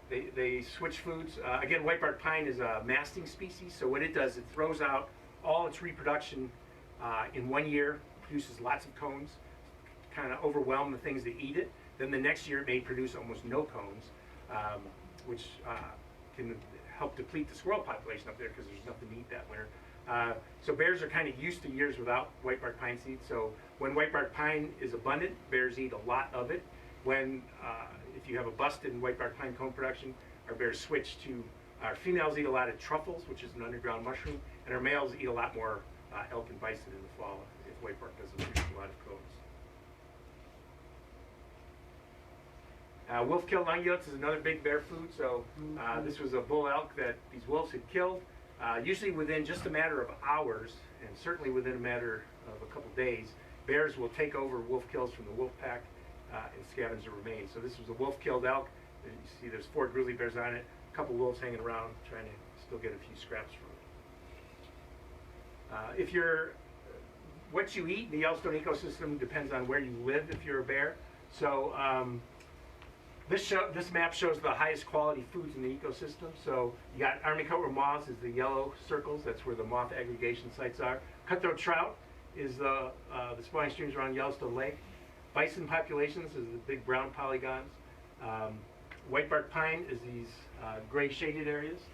They switch foods. Again, whitebark pine is a masting species, so what it does, it throws out all its reproduction in 1 year, produces lots of cones, kind of overwhelm the things that eat it. Then the next year it may produce almost no cones, which can help deplete the squirrel population up there because there's nothing to eat that winter. So bears are kind of used to years without whitebark pine seed. So when whitebark pine is abundant, bears eat a lot of it. When, if you have a bust in whitebark pine cone production, our bears switch to, our females eat a lot of truffles, which is an underground mushroom, and our males eat a lot more elk and bison in the fall if whitebark doesn't produce a lot of cones. Wolf-killed ungulates is another big bear food. So this was a bull elk that these wolves had killed. Usually within just a matter of hours, and certainly within a matter of a couple days, bears will take over wolf kills from the wolf pack and scavenge the remains. So this was a wolf-killed elk. You see there's 4 grizzly bears on it, a couple wolves hanging around trying to still get a few scraps from it. What you eat in the Yellowstone ecosystem depends on where you live if you're a bear. So this map shows the highest quality foods in the ecosystem. So you got army cutthroat moths is the yellow circles. That's where the moth aggregation sites are. Cutthroat trout is the spawning streams around Yellowstone Lake. Bison populations is the big brown polygons. Whitebark pine is these gray shaded areas.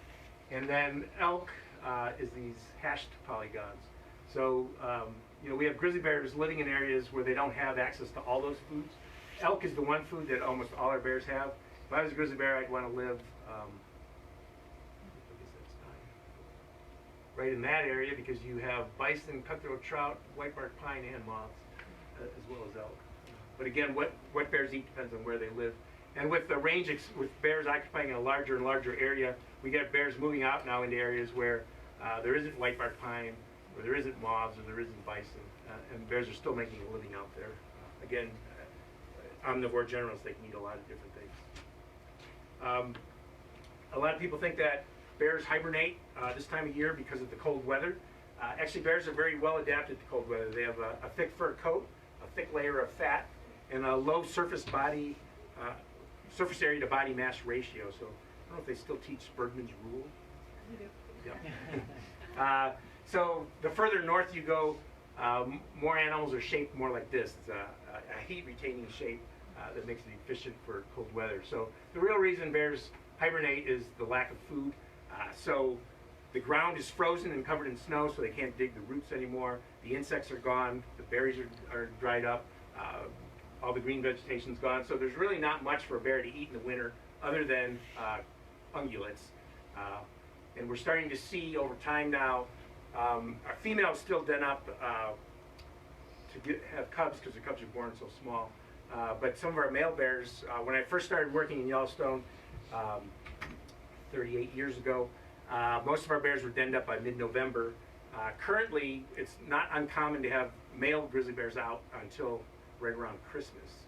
And then elk is these hashed polygons. So we have grizzly bears living in areas where they don't have access to all those foods. Elk is the one food that almost all our bears have. If I was a grizzly bear, I'd want to live right in that area because you have bison, cutthroat trout, whitebark pine, and moths, as well as elk. But again, what bears eat depends on where they live. And with the range, with bears occupying a larger and larger area, we get bears moving out now into areas where there isn't whitebark pine, or there isn't moths, or there isn't bison, and bears are still making a living out there. Again, omnivore generalists, they can eat a lot of different things. A lot of people think that bears hibernate this time of year because of the cold weather. Actually, bears are very well adapted to cold weather. They have a thick fur coat, a thick layer of fat, and a low surface area to body mass ratio. So I don't know if they still teach Bergman's rule. Yeah. So the further north you go, more animals are shaped more like this. It's a heat-retaining shape that makes it efficient for cold weather. So the real reason bears hibernate is the lack of food. So the ground is frozen and covered in snow, so they can't dig the roots anymore. The insects are gone. The berries are dried up. All the green vegetation's gone. So there's really not much for a bear to eat in the winter other than ungulates. And we're starting to see over time now, our females still den up to have cubs because the cubs are born so small. But some of our male bears, when I first started working in Yellowstone 38 years ago, most of our bears were denned up by mid-November. Currently, it's not uncommon to have male grizzly bears out until right around Christmas.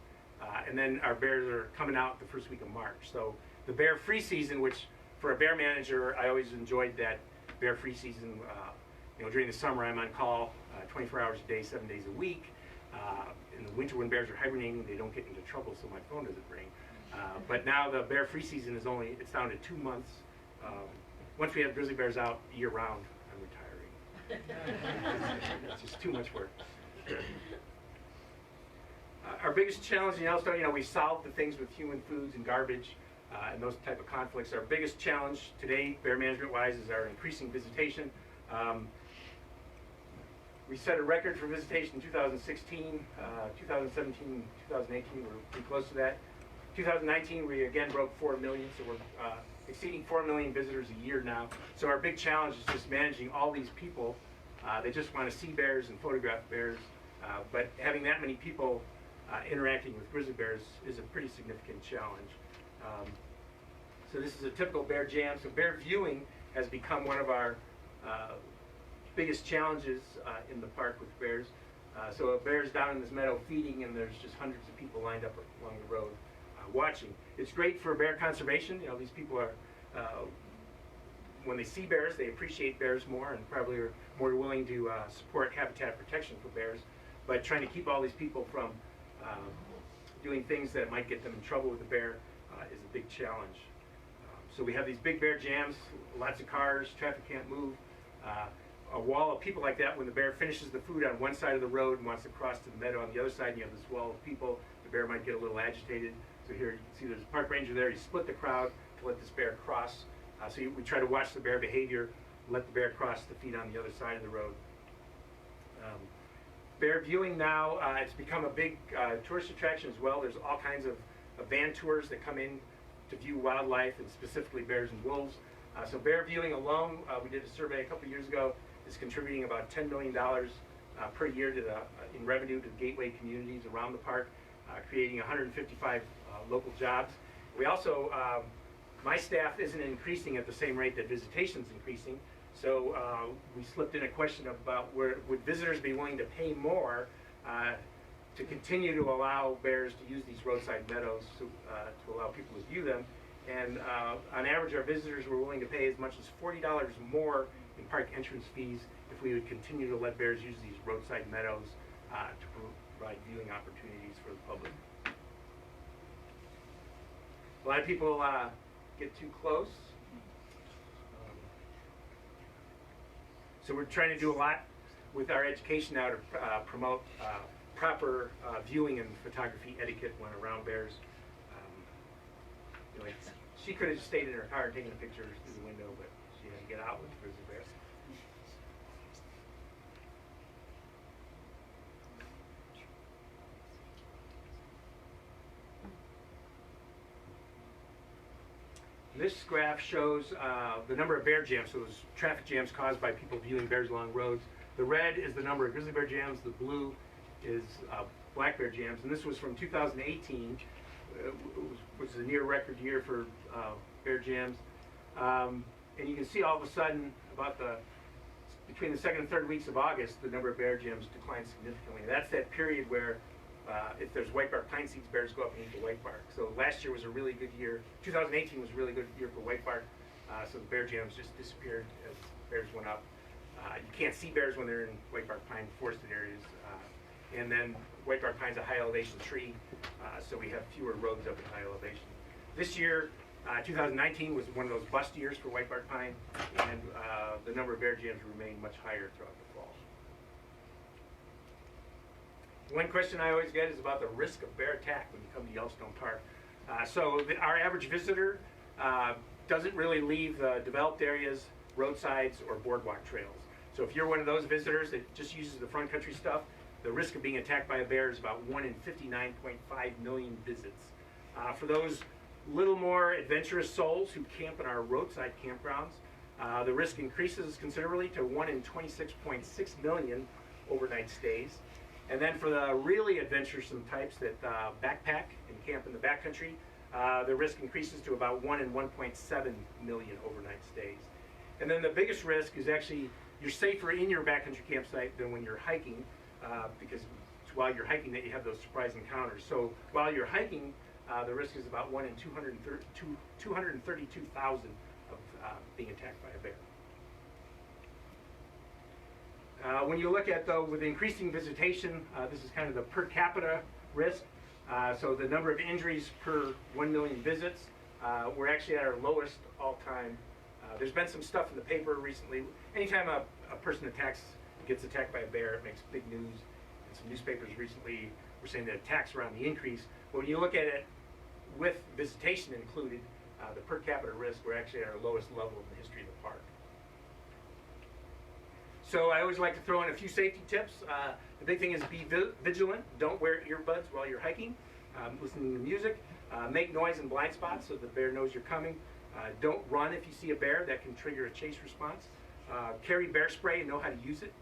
And then our bears are coming out the first week of March. So the bear free season, which for a bear manager, I always enjoyed that bear free season. During the summer, I'm on call 24 hours a day, 7 days a week. In the winter, when bears are hibernating, they don't get into trouble, so my phone doesn't ring. But now the bear free season is it's down to 2 months. Once we have grizzly bears out year round, I'm retiring. It's just too much work. Our biggest challenge in Yellowstone, we solved the things with human foods and garbage and those type of conflicts. Our biggest challenge today, bear management-wise, is our increasing visitation. We set a record for visitation in 2016, 2017, 2018, we're pretty close to that. 2019, we again broke 4 million, so we're exceeding 4 million visitors a year now. So our big challenge is just managing all these people. They just want to see bears and photograph bears, but having that many people interacting with grizzly bears is a pretty significant challenge. So this is a typical bear jam. So bear viewing has become one of our biggest challenges in the park with bears. So a bear's down in this meadow feeding, and there's just hundreds of people lined up along the road watching. It's great for bear conservation. You know, these people are, when they see bears, they appreciate bears more and probably are more willing to support habitat protection for bears. But trying to keep all these people from doing things that might get them in trouble with the bear is a big challenge. So we have these big bear jams, lots of cars, traffic can't move. A wall of people like that when the bear finishes the food on one side of the road and wants to cross to the meadow on the other side, and you have this wall of people, the bear might get a little agitated. So here you can see there's a park ranger there. He split the crowd to let this bear cross. We try to watch the bear behavior, let the bear cross to feed on the other side of the road. Bear viewing now, it's become a big tourist attraction as well. There's all kinds of van tours that come in to view wildlife, and specifically bears and wolves. So bear viewing alone, we did a survey a couple years ago, is contributing about $10 million per year to in revenue to gateway communities around the park, creating 155 local jobs. We also, my staff isn't increasing at the same rate that visitation's increasing, so we slipped in a question about would visitors be willing to pay more to continue to allow bears to use these roadside meadows to allow people to view them. And on average, our visitors were willing to pay as much as $40 more in park entrance fees if we would continue to let bears use these roadside meadows to provide viewing opportunities for the public. A lot of people get too close. So we're trying to do a lot with our education now to promote proper viewing and photography etiquette when around bears. Like, she could have just stayed in her car and taken a picture through the window, but she had to get out with the grizzly bears. This graph shows the number of bear jams, so those traffic jams caused by people viewing bears along roads. The red is the number of grizzly bear jams, the blue is black bear jams, and this was from 2018. Which is a near record year for bear jams. And you can see all of a sudden between the second and third weeks of August, the number of bear jams declined significantly. That's that period where if there's whitebark pine seeds, bears go up and eat the whitebark. So last year was a really good year. 2018 was a really good year for whitebark. So the bear jams just disappeared as bears went up. You can't see bears when they're in whitebark pine forested areas. And then whitebark pine's a high elevation tree, so we have fewer roads up at high elevation. This year, 2019 was one of those bust years for whitebark pine, and the number of bear jams remained much higher throughout the fall. One question I always get is about the risk of bear attack when you come to Yellowstone Park. Our average visitor doesn't really leave developed areas, roadsides, or boardwalk trails. So if you're one of those visitors that just uses the front country stuff, the risk of being attacked by a bear is about 1 in 59.5 million visits. For those little more adventurous souls who camp in our roadside campgrounds, the risk increases considerably to 1 in 26.6 million overnight stays. And then for the really adventuresome types that backpack and camp in the backcountry, the risk increases to about 1 in 1.7 million overnight stays. And then the biggest risk is actually you're safer in your backcountry campsite than when you're hiking, because it's while you're hiking that you have those surprise encounters. So while you're hiking, the risk is about 1 in 232,000 of being attacked by a bear. When you look at, though, with increasing visitation, this is kind of the per capita risk. So the number of injuries per 1 million visits, we're actually at our lowest all-time. There's been some stuff in the paper recently. Anytime a person gets attacked by a bear, it makes big news. And some newspapers recently were saying that attacks are on the increase. But when you look at it with visitation included, the per capita risk, we're actually at our lowest level in the history of the park. So I always like to throw in a few safety tips. The big thing is be vigilant. Don't wear earbuds while you're hiking. listening to music, make noise in blind spots so the bear knows you're coming. Don't run if you see a bear. That can trigger a chase response. Carry bear spray and know how to use it.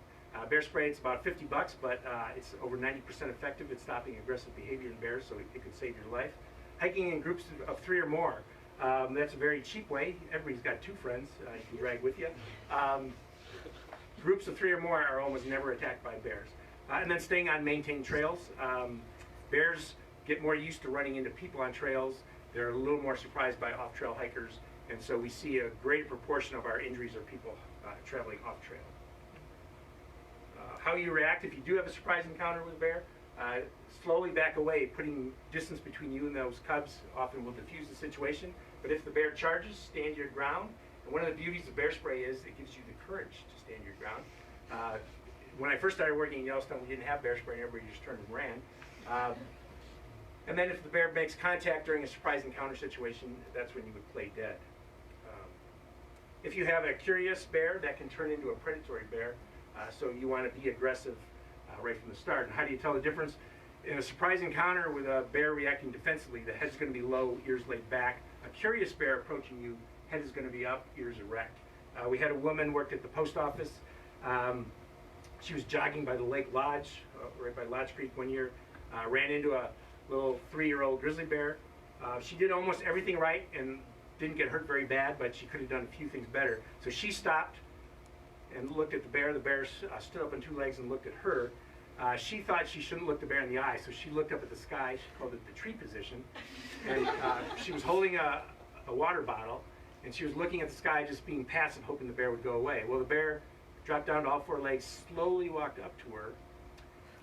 Bear spray, it's about $50, but it's over 90% effective at stopping aggressive behavior in bears, so it could save your life. Hiking in groups of 3 or more. That's a very cheap way. Everybody's got 2 friends you can drag with you. Groups of 3 or more are almost never attacked by bears. And then staying on maintained trails. Bears get more used to running into people on trails. They're a little more surprised by off-trail hikers, and so we see a greater proportion of our injuries are people traveling off-trail. How you react if you do have a surprise encounter with a bear, slowly back away. Putting distance between you and those cubs often will diffuse the situation. But if the bear charges, stand your ground. And one of the beauties of bear spray is it gives you the courage to stand your ground. When I first started working in Yellowstone, we didn't have bear spray, and everybody just turned and ran. And then if the bear makes contact during a surprise encounter situation, that's when you would play dead. If you have a curious bear, that can turn into a predatory bear. So you want to be aggressive right from the start. And how do you tell the difference? In a surprise encounter with a bear reacting defensively, the head's going to be low, ears laid back. A curious bear approaching you, head is going to be up, ears erect. We had a woman worked at the post office. She was jogging by the Lake Lodge, right by Lodge Creek one year, ran into a little 3-year-old grizzly bear. She did almost everything right and didn't get hurt very bad, but she could have done a few things better. So she stopped and looked at the bear. The bear stood up on 2 legs and looked at her. She thought she shouldn't look the bear in the eye, so she looked up at the sky. She called it the tree position. And she was holding a water bottle, and she was looking at the sky, just being passive, hoping the bear would go away. Well, the bear dropped down to all 4 legs, slowly walked up to her.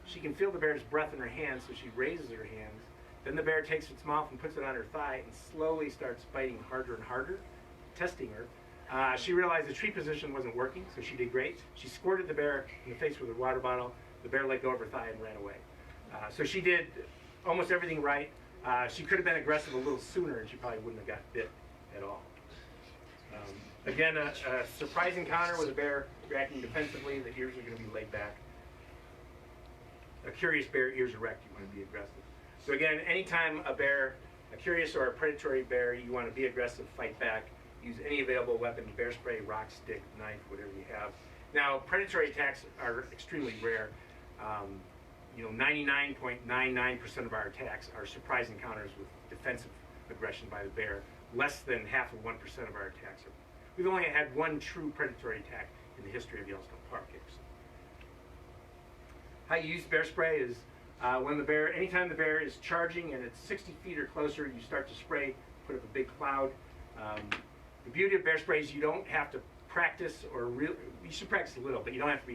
She can feel the bear's breath in her hands, so she raises her hands. Then the bear takes its mouth and puts it on her thigh and slowly starts biting harder and harder, testing her. She realized the tree position wasn't working, so she did great. She squirted the bear in the face with her water bottle. The bear let go of her thigh and ran away. So she did almost everything right. She could have been aggressive a little sooner, and she probably wouldn't have got bit at all. Again, a surprise encounter with a bear reacting defensively. The ears are going to be laid back. A curious bear, ears erect, you want to be aggressive. So again, anytime a curious or a predatory bear, you want to be aggressive, fight back, use any available weapon, bear spray, rock, stick, knife, whatever you have. Now, predatory attacks are extremely rare. 99.99% of our attacks are surprise encounters with defensive aggression by the bear. Less than 0.5% of our attacks are. We've only had 1 true predatory attack in the history of Yellowstone Park. How you use bear spray is anytime the bear is charging and it's 60 feet or closer, you start to spray, put up a big cloud. The beauty of bear spray is you don't have to practice, you should practice a little, but you don't have to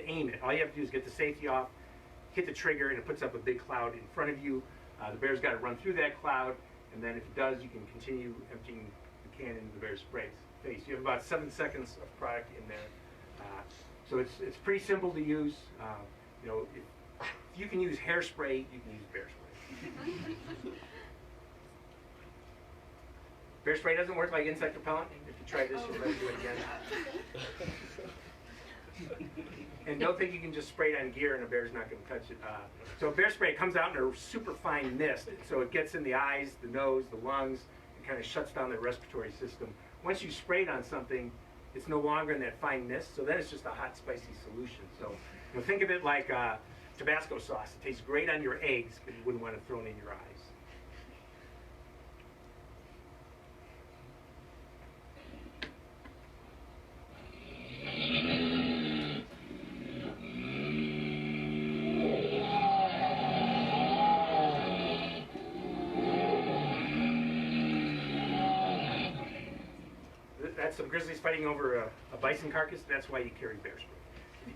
aim it. All you have to do is get the safety off, hit the trigger, and it puts up a big cloud in front of you. The bear's got to run through that cloud, and then if it does, you can continue emptying the can into the bear's face. You have about 7 seconds of product in there. So it's pretty simple to use. If you can use hairspray, you can use bear spray. Bear spray doesn't work like insect repellent. If you try this, you'll never do it again. And don't think you can just spray it on gear and a bear's not going to touch it. So bear spray comes out in a super fine mist, so it gets in the eyes, the nose, the lungs, and kind of shuts down the respiratory system. Once you spray it on something, it's no longer in that fine mist, so then it's just a hot, spicy solution. So think of it like Tabasco sauce. It tastes great on your eggs, but you wouldn't want it thrown in your eyes. That's some grizzlies fighting over a bison carcass. That's why you carry bear spray.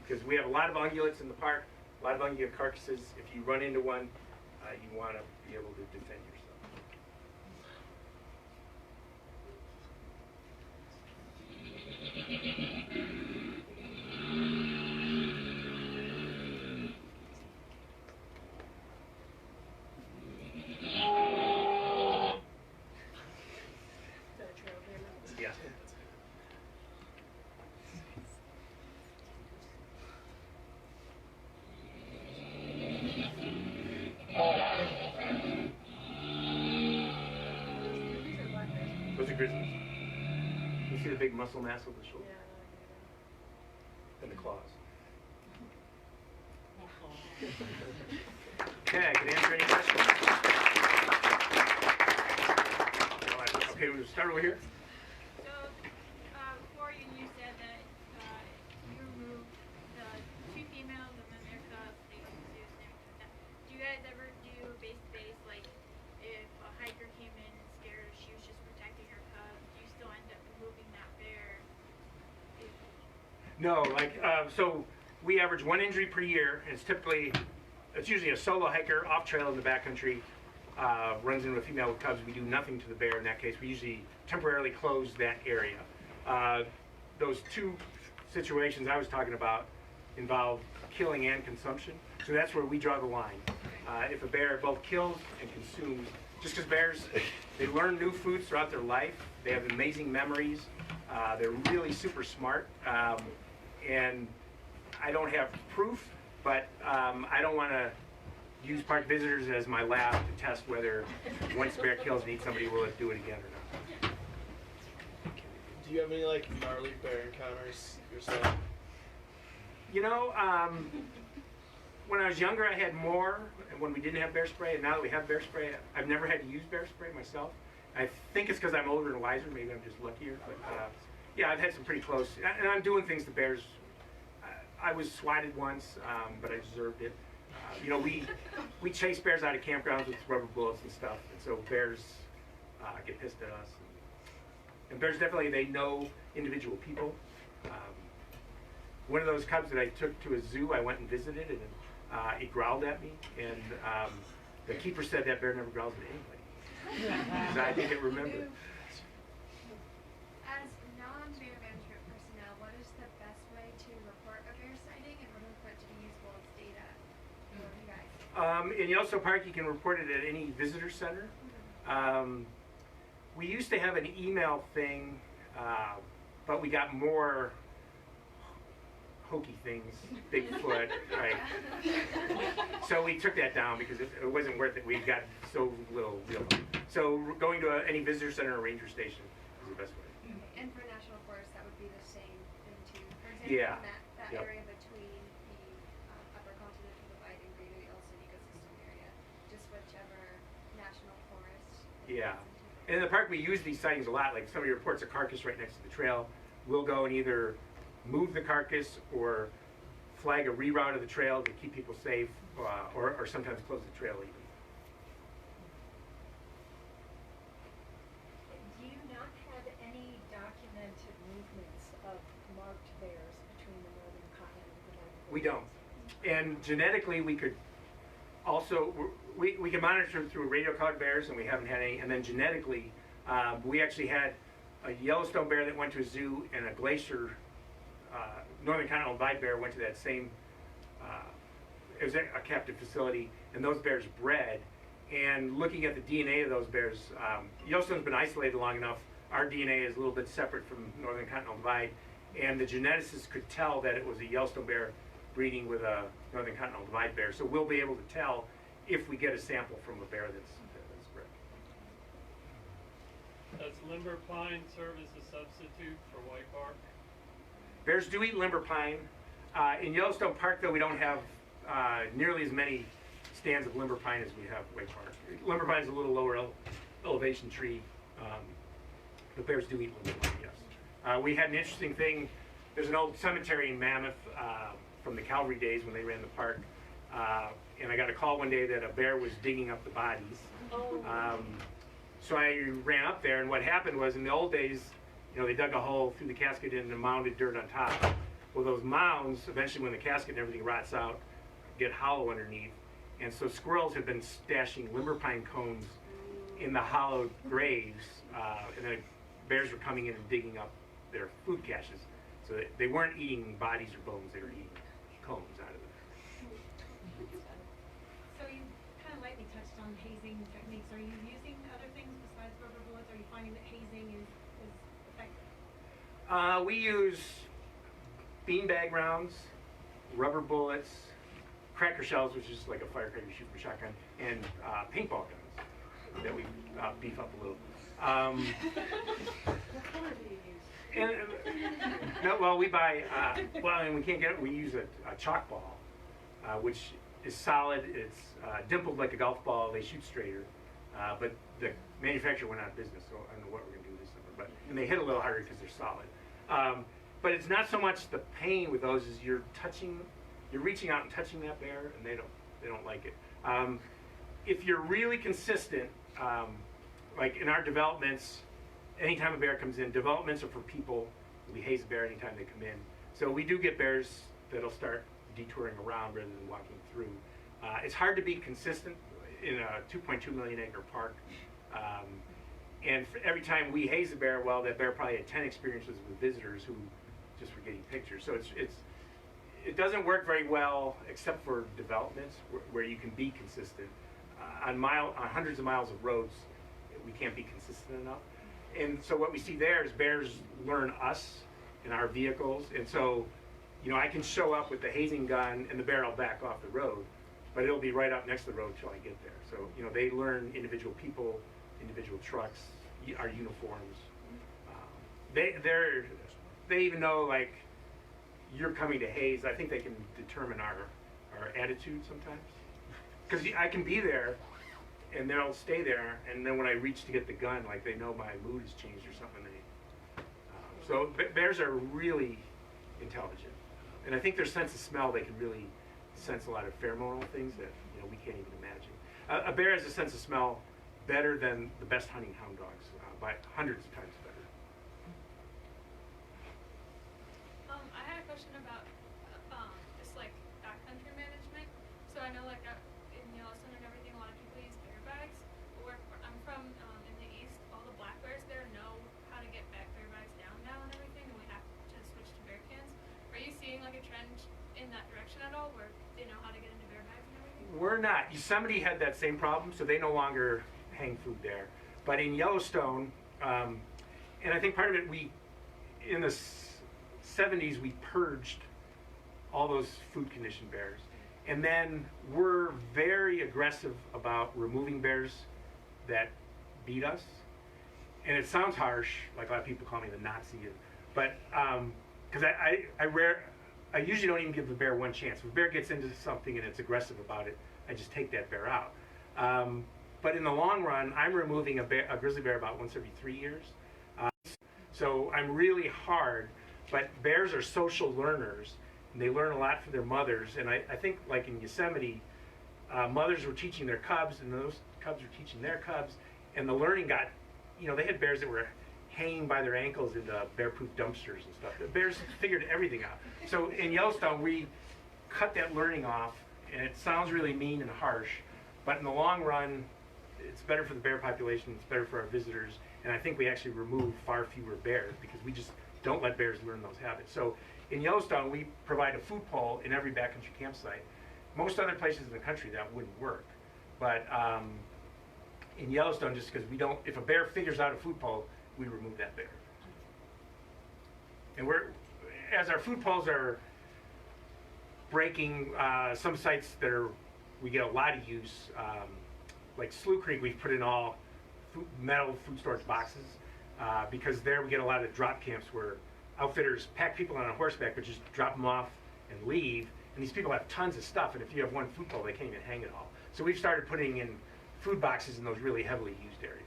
Because we have a lot of ungulates in the park, a lot of ungulate carcasses. If you run into one, you want to be able to defend yourself. Yeah. the grizzlies. You see the big muscle mass of the shoulder? And the claws. Okay, I can answer any questions. Okay, we'll start over here. So, before you said that you removed the two females and then their cubs, they can do and everything like that. Do you guys ever do base-to-base, like if a hiker came in and scared her, she was just protecting her cubs, do you still end up removing that bear? No, like, so we average 1 injury per year, and it's usually a solo hiker off trail in the backcountry, runs into a female with cubs. We do nothing to the bear in that case. We usually temporarily close that area. Those two situations I was talking about involve killing and consumption, so that's where we draw the line. If a bear both kills and consumes, just because bears, they learn new foods throughout their life, they have amazing memories, they're really super smart, and I don't have proof, but I don't want to use park visitors as my lab to test whether once a bear kills and eats somebody, will it do it again or not. Do you have any like gnarly bear encounters yourself? You know, when I was younger, I had more when we didn't have bear spray, and now that we have bear spray, I've never had to use bear spray myself. I think it's because I'm older and wiser. Maybe I'm just luckier. But yeah, I've had some pretty close, and I'm doing things to bears. I was swatted once, but I deserved it. You know, we chase bears out of campgrounds with rubber bullets and stuff, and so bears get pissed at us. And bears definitely, they know individual people. One of those cubs that I took to a zoo, I went and visited, and it growled at me, and the keeper said that bear never growls at anybody. Because I think it remembered. As non-bear management personnel, what is the best way to report a bear sighting and what input to be useful as data for you guys? In Yellowstone Park, you can report it at any visitor center. We used to have an email thing, but we got more hokey things, Bigfoot, right? So we took that down because it wasn't worth it. We got so little real. So going to any visitor center or ranger station is the best way. And for national forests, that would be the same thing too. For example, Yeah. in that Yep. area between the upper continental divide and Greater Yellowstone Ecosystem area, just whichever national forest. Yeah. And in the park, we use these sightings a lot. Like somebody reports a carcass right next to the trail. We'll go and either move the carcass or flag a reroute of the trail to keep people safe, or sometimes close the trail even. Do you not have any documented movements of marked bears between the northern continent and the United We don't. And genetically, we could also, we can monitor through radio-collared bears, and we haven't had any. And then genetically, we actually had a Yellowstone bear that went to a zoo, and a glacier, Northern Continental Divide bear went to that same, it was a captive facility, and those bears bred. And looking at the DNA of those bears, Yellowstone's been isolated long enough. Our DNA is a little bit separate from Northern Continental Divide, and the geneticists could tell that it was a Yellowstone bear breeding with a Northern Continental Divide bear. So we'll be able to tell if we get a sample from a bear that's bred. Does limber pine serve as a substitute for whitebark? Bears do eat limber pine. In Yellowstone Park, though, we don't have nearly as many stands of limber pine as we have whitebark. Limber pine is a little lower elevation tree, but bears do eat limber pine, yes. We had an interesting thing. There's an old cemetery in Mammoth from the Calvary days when they ran the park, and I got a call one day that a bear was digging up the bodies. So I ran up there, and what happened was, in the old days, you know, they dug a hole through the casket and mounded dirt on top. Well, those mounds, eventually when the casket and everything rots out, get hollow underneath. And so squirrels have been stashing limber pine cones in the hollowed graves, and then bears were coming in and digging up their food caches. So they weren't eating bodies or bones, they were eating cones out of it. So you kind of lightly touched on hazing techniques. Are you using other things besides rubber bullets? Are you finding that hazing is effective? We use beanbag rounds, rubber bullets, cracker shells, which is like a firecracker you shoot from a shotgun, and paintball guns that we beef up a little. And, no, well, we buy, and we can't get it, we use a chalk ball, which is solid, it's dimpled like a golf ball, they shoot straighter, but the manufacturer went out of business, so I don't know what we're going to do this summer, and they hit a little harder because they're solid. But it's not so much the pain with those as you're reaching out and touching that bear, and they don't like it. If you're really consistent, like in our developments, anytime a bear comes in, developments are for people. We haze a bear anytime they come in. So we do get bears that'll start detouring around rather than walking through. It's hard to be consistent in a 2.2 million acre park. And for every time we haze a bear, well, that bear probably had 10 experiences with visitors who just were getting pictures. So it doesn't work very well except for developments where you can be consistent. On hundreds of miles of roads, we can't be consistent enough. And so what we see there is bears learn us and our vehicles. And so, I can show up with the hazing gun and the bear will back off the road, but it'll be right up next to the road till I get there. So, they learn individual people, individual trucks, our uniforms. They even know, like, you're coming to haze. I think they can determine our attitude sometimes. Because I can be there and they'll stay there, and then when I reach to get the gun, like, they know my mood has changed or something. So bears are really intelligent, and I think their sense of smell, they can really sense a lot of pheromonal things that we can't even imagine. A bear has a sense of smell better than the best hunting hound dogs, by hundreds of times better. I had a question about just like backcountry management. So I know like in Yellowstone and everything, a lot of people use bear bags. But where I'm from in the east, all the black bears there know how to get bear bags down now and everything, and we have to switch to bear cans. Are you seeing like a trend in that direction at all, where they know how to get into bear bags and everything? We're not. Yosemite had that same problem, so they no longer hang food there. But in Yellowstone, and I think part of it, in the 70s, we purged all those food conditioned bears. And then we're very aggressive about removing bears that beat us. And it sounds harsh, like a lot of people call me the Nazi, but because I usually don't even give the bear one chance. If a bear gets into something and it's aggressive about it, I just take that bear out. But in the long run, I'm removing a grizzly bear about once every 3 years. So I'm really hard, but bears are social learners, and they learn a lot from their mothers. And I think, like in Yosemite, mothers were teaching their cubs, and those cubs were teaching their cubs, and the learning got, they had bears that were hanging by their ankles into bear-proof dumpsters and stuff. The bears figured everything out. So in Yellowstone, we cut that learning off, and it sounds really mean and harsh, but in the long run, it's better for the bear population, it's better for our visitors, and I think we actually remove far fewer bears because we just don't let bears learn those habits. So in Yellowstone, we provide a food pole in every backcountry campsite. Most other places in the country that wouldn't work, but in Yellowstone, just because if a bear figures out a food pole, we remove that bear. And as our food poles are breaking, some sites we get a lot of use, like Slough Creek, we've put in all metal food storage boxes because there we get a lot of drop camps where outfitters pack people on a horseback but just drop them off and leave, and these people have tons of stuff, and if you have one food pole, they can't even hang it all. So we've started putting in food boxes in those really heavily used areas.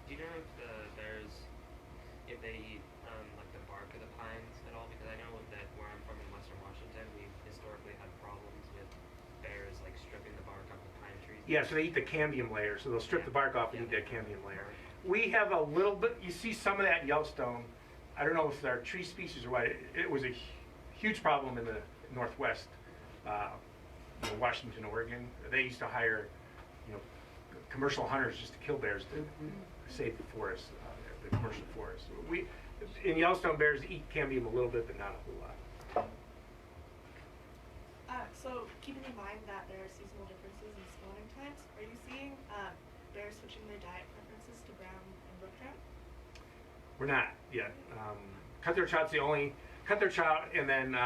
Do you know if the bears, if they eat like the bark of the pines at all? Because I know that where I'm from in Western Washington, we've historically had problems with bears like stripping the bark off the pine trees. Yeah, so they eat the cambium layer, so they'll strip the bark off and eat that cambium layer. We have a little bit, you see some of that in Yellowstone. I don't know if they're tree species or what. It was a huge problem in the Northwest, Washington, Oregon. They used to hire, commercial hunters just to kill bears to save the forest, the commercial forest. In Yellowstone, bears eat cambium a little bit, but not a whole lot. So keeping in mind that there are seasonal differences in spawning times, are you seeing bears switching their diet preferences to brown and brook trout? We're not yet. Cutthroat trout's the only cutthroat trout, and then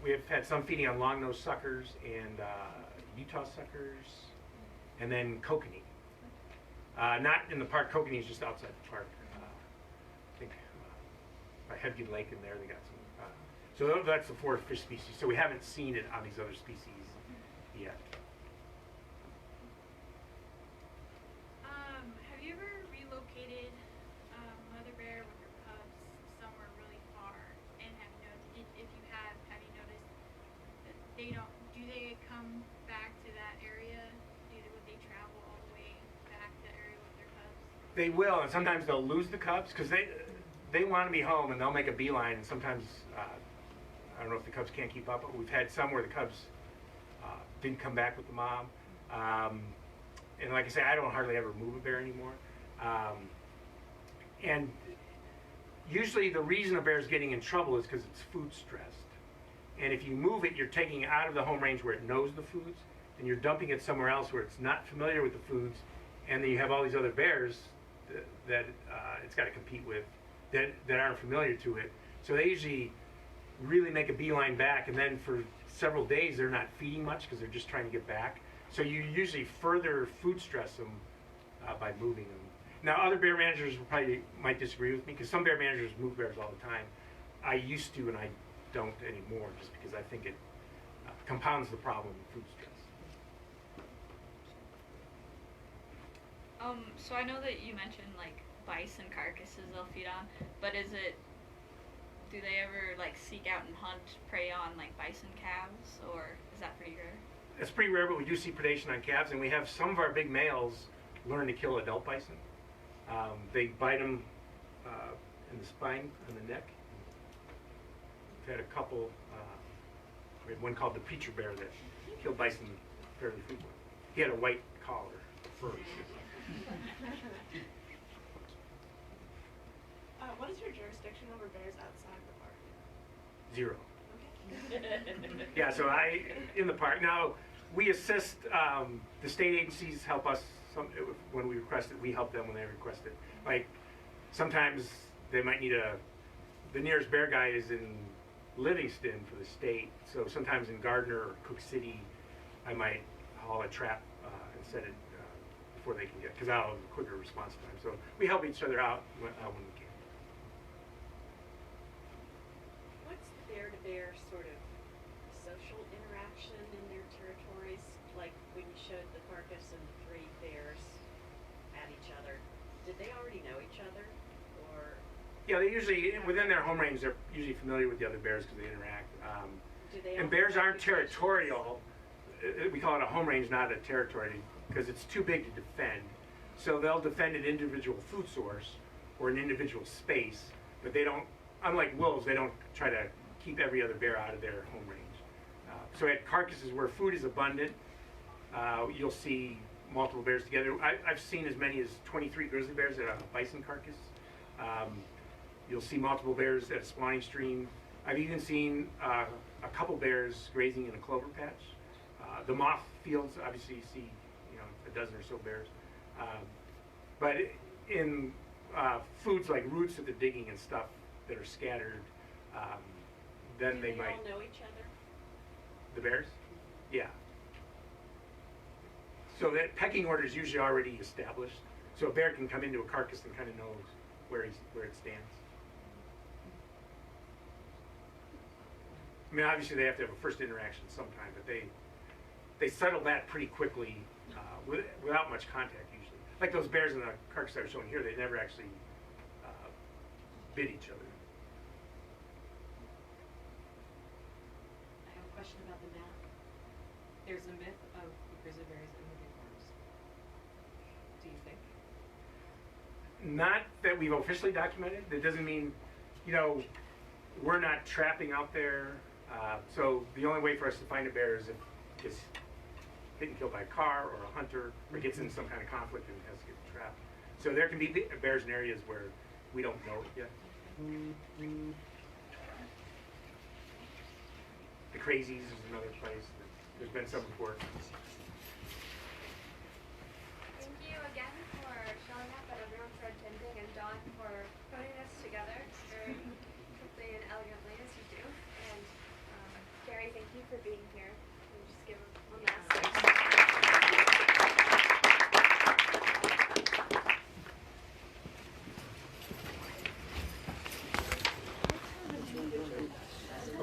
we have had some feeding on long-nosed suckers and Utah suckers, and then kokanee. Not in the park. Kokanee is just outside the park. I think by Hebgen Lake in there they got some. So that's the 4 fish species. So we haven't seen it on these other species yet. Have you ever relocated mother bear with her cubs somewhere really far? And have you noticed, if you have you noticed that they don't, do they come back to that area? Would they travel all the way back to the area with their cubs? They will, and sometimes they'll lose the cubs because they want to be home and they'll make a beeline. And sometimes I don't know if the cubs can't keep up, but we've had some where the cubs didn't come back with the mom. And like I say, I don't hardly ever move a bear anymore. And usually the reason a bear is getting in trouble is because it's food stressed. And if you move it, you're taking it out of the home range where it knows the foods, and you're dumping it somewhere else where it's not familiar with the foods, and then you have all these other bears that it's got to compete with that aren't familiar to it. So they usually really make a beeline back, and then for several days they're not feeding much because they're just trying to get back. So you usually further food stress them by moving them. Now other bear managers might disagree with me because some bear managers move bears all the time. I used to, and I don't anymore, just because I think it compounds the problem of food stress. So I know that you mentioned like bison carcasses they'll feed on, but do they ever like seek out and hunt prey on like bison calves, or is that pretty rare? It's pretty rare, but we do see predation on calves, and we have some of our big males learn to kill adult bison. They bite them in the spine and the neck. We've had a couple. We had one called the preacher bear that killed bison fairly frequently. He had a white collar, fur. What is your jurisdiction over bears outside the park? 0. Okay. Yeah, so in the park. Now, we assist, the state agencies help us when we request it. We help them when they request it. Like, sometimes they might need the nearest bear guy is in Livingston for the state. So sometimes in Gardner or Cook City, I might haul a trap and set it before they can get, because I'll have a quicker response time. So we help each other out when we can. What's the bear-to-bear sort of social interaction in their territories? Like when you showed the carcass and the 3 bears at each other, did they already know each other, or? Yeah, they usually, within their home range, they're usually familiar with the other bears because they interact. And bears aren't territorial. We call it a home range, not a territory, because it's too big to defend. So they'll defend an individual food source or an individual space, but they don't, unlike wolves, they don't try to keep every other bear out of their home range. So at carcasses where food is abundant, you'll see multiple bears together. I've seen as many as 23 grizzly bears at a bison carcass. You'll see multiple bears at a spawning stream. I've even seen a couple bears grazing in a clover patch. The moth fields, obviously you see, a dozen or so bears. But in foods like roots that they're digging and stuff that are scattered, then they might. Do they all know each other? The bears? Yeah. So that pecking order is usually already established. So a bear can come into a carcass and kind of knows where it stands. I mean, obviously they have to have a first interaction sometime, but they settle that pretty quickly without much contact usually. Like those bears in the carcass I was showing here, they never actually bit each other. I have a question about the map. There's a myth of the grizzly bears and the bighorns. Do you think? Not that we've officially documented. That doesn't mean, we're not trapping out there. So the only way for us to find a bear is if it's hit and killed by a car or a hunter or gets in some kind of conflict and has to get trapped. So there can be bears in areas where we don't know it yet. The Crazies is another place. There's been some before. Thank you again for showing up and everyone for attending, and Dawn for putting this together very quickly and elegantly as you do. And Kerry, thank you for being here. Can you just give one last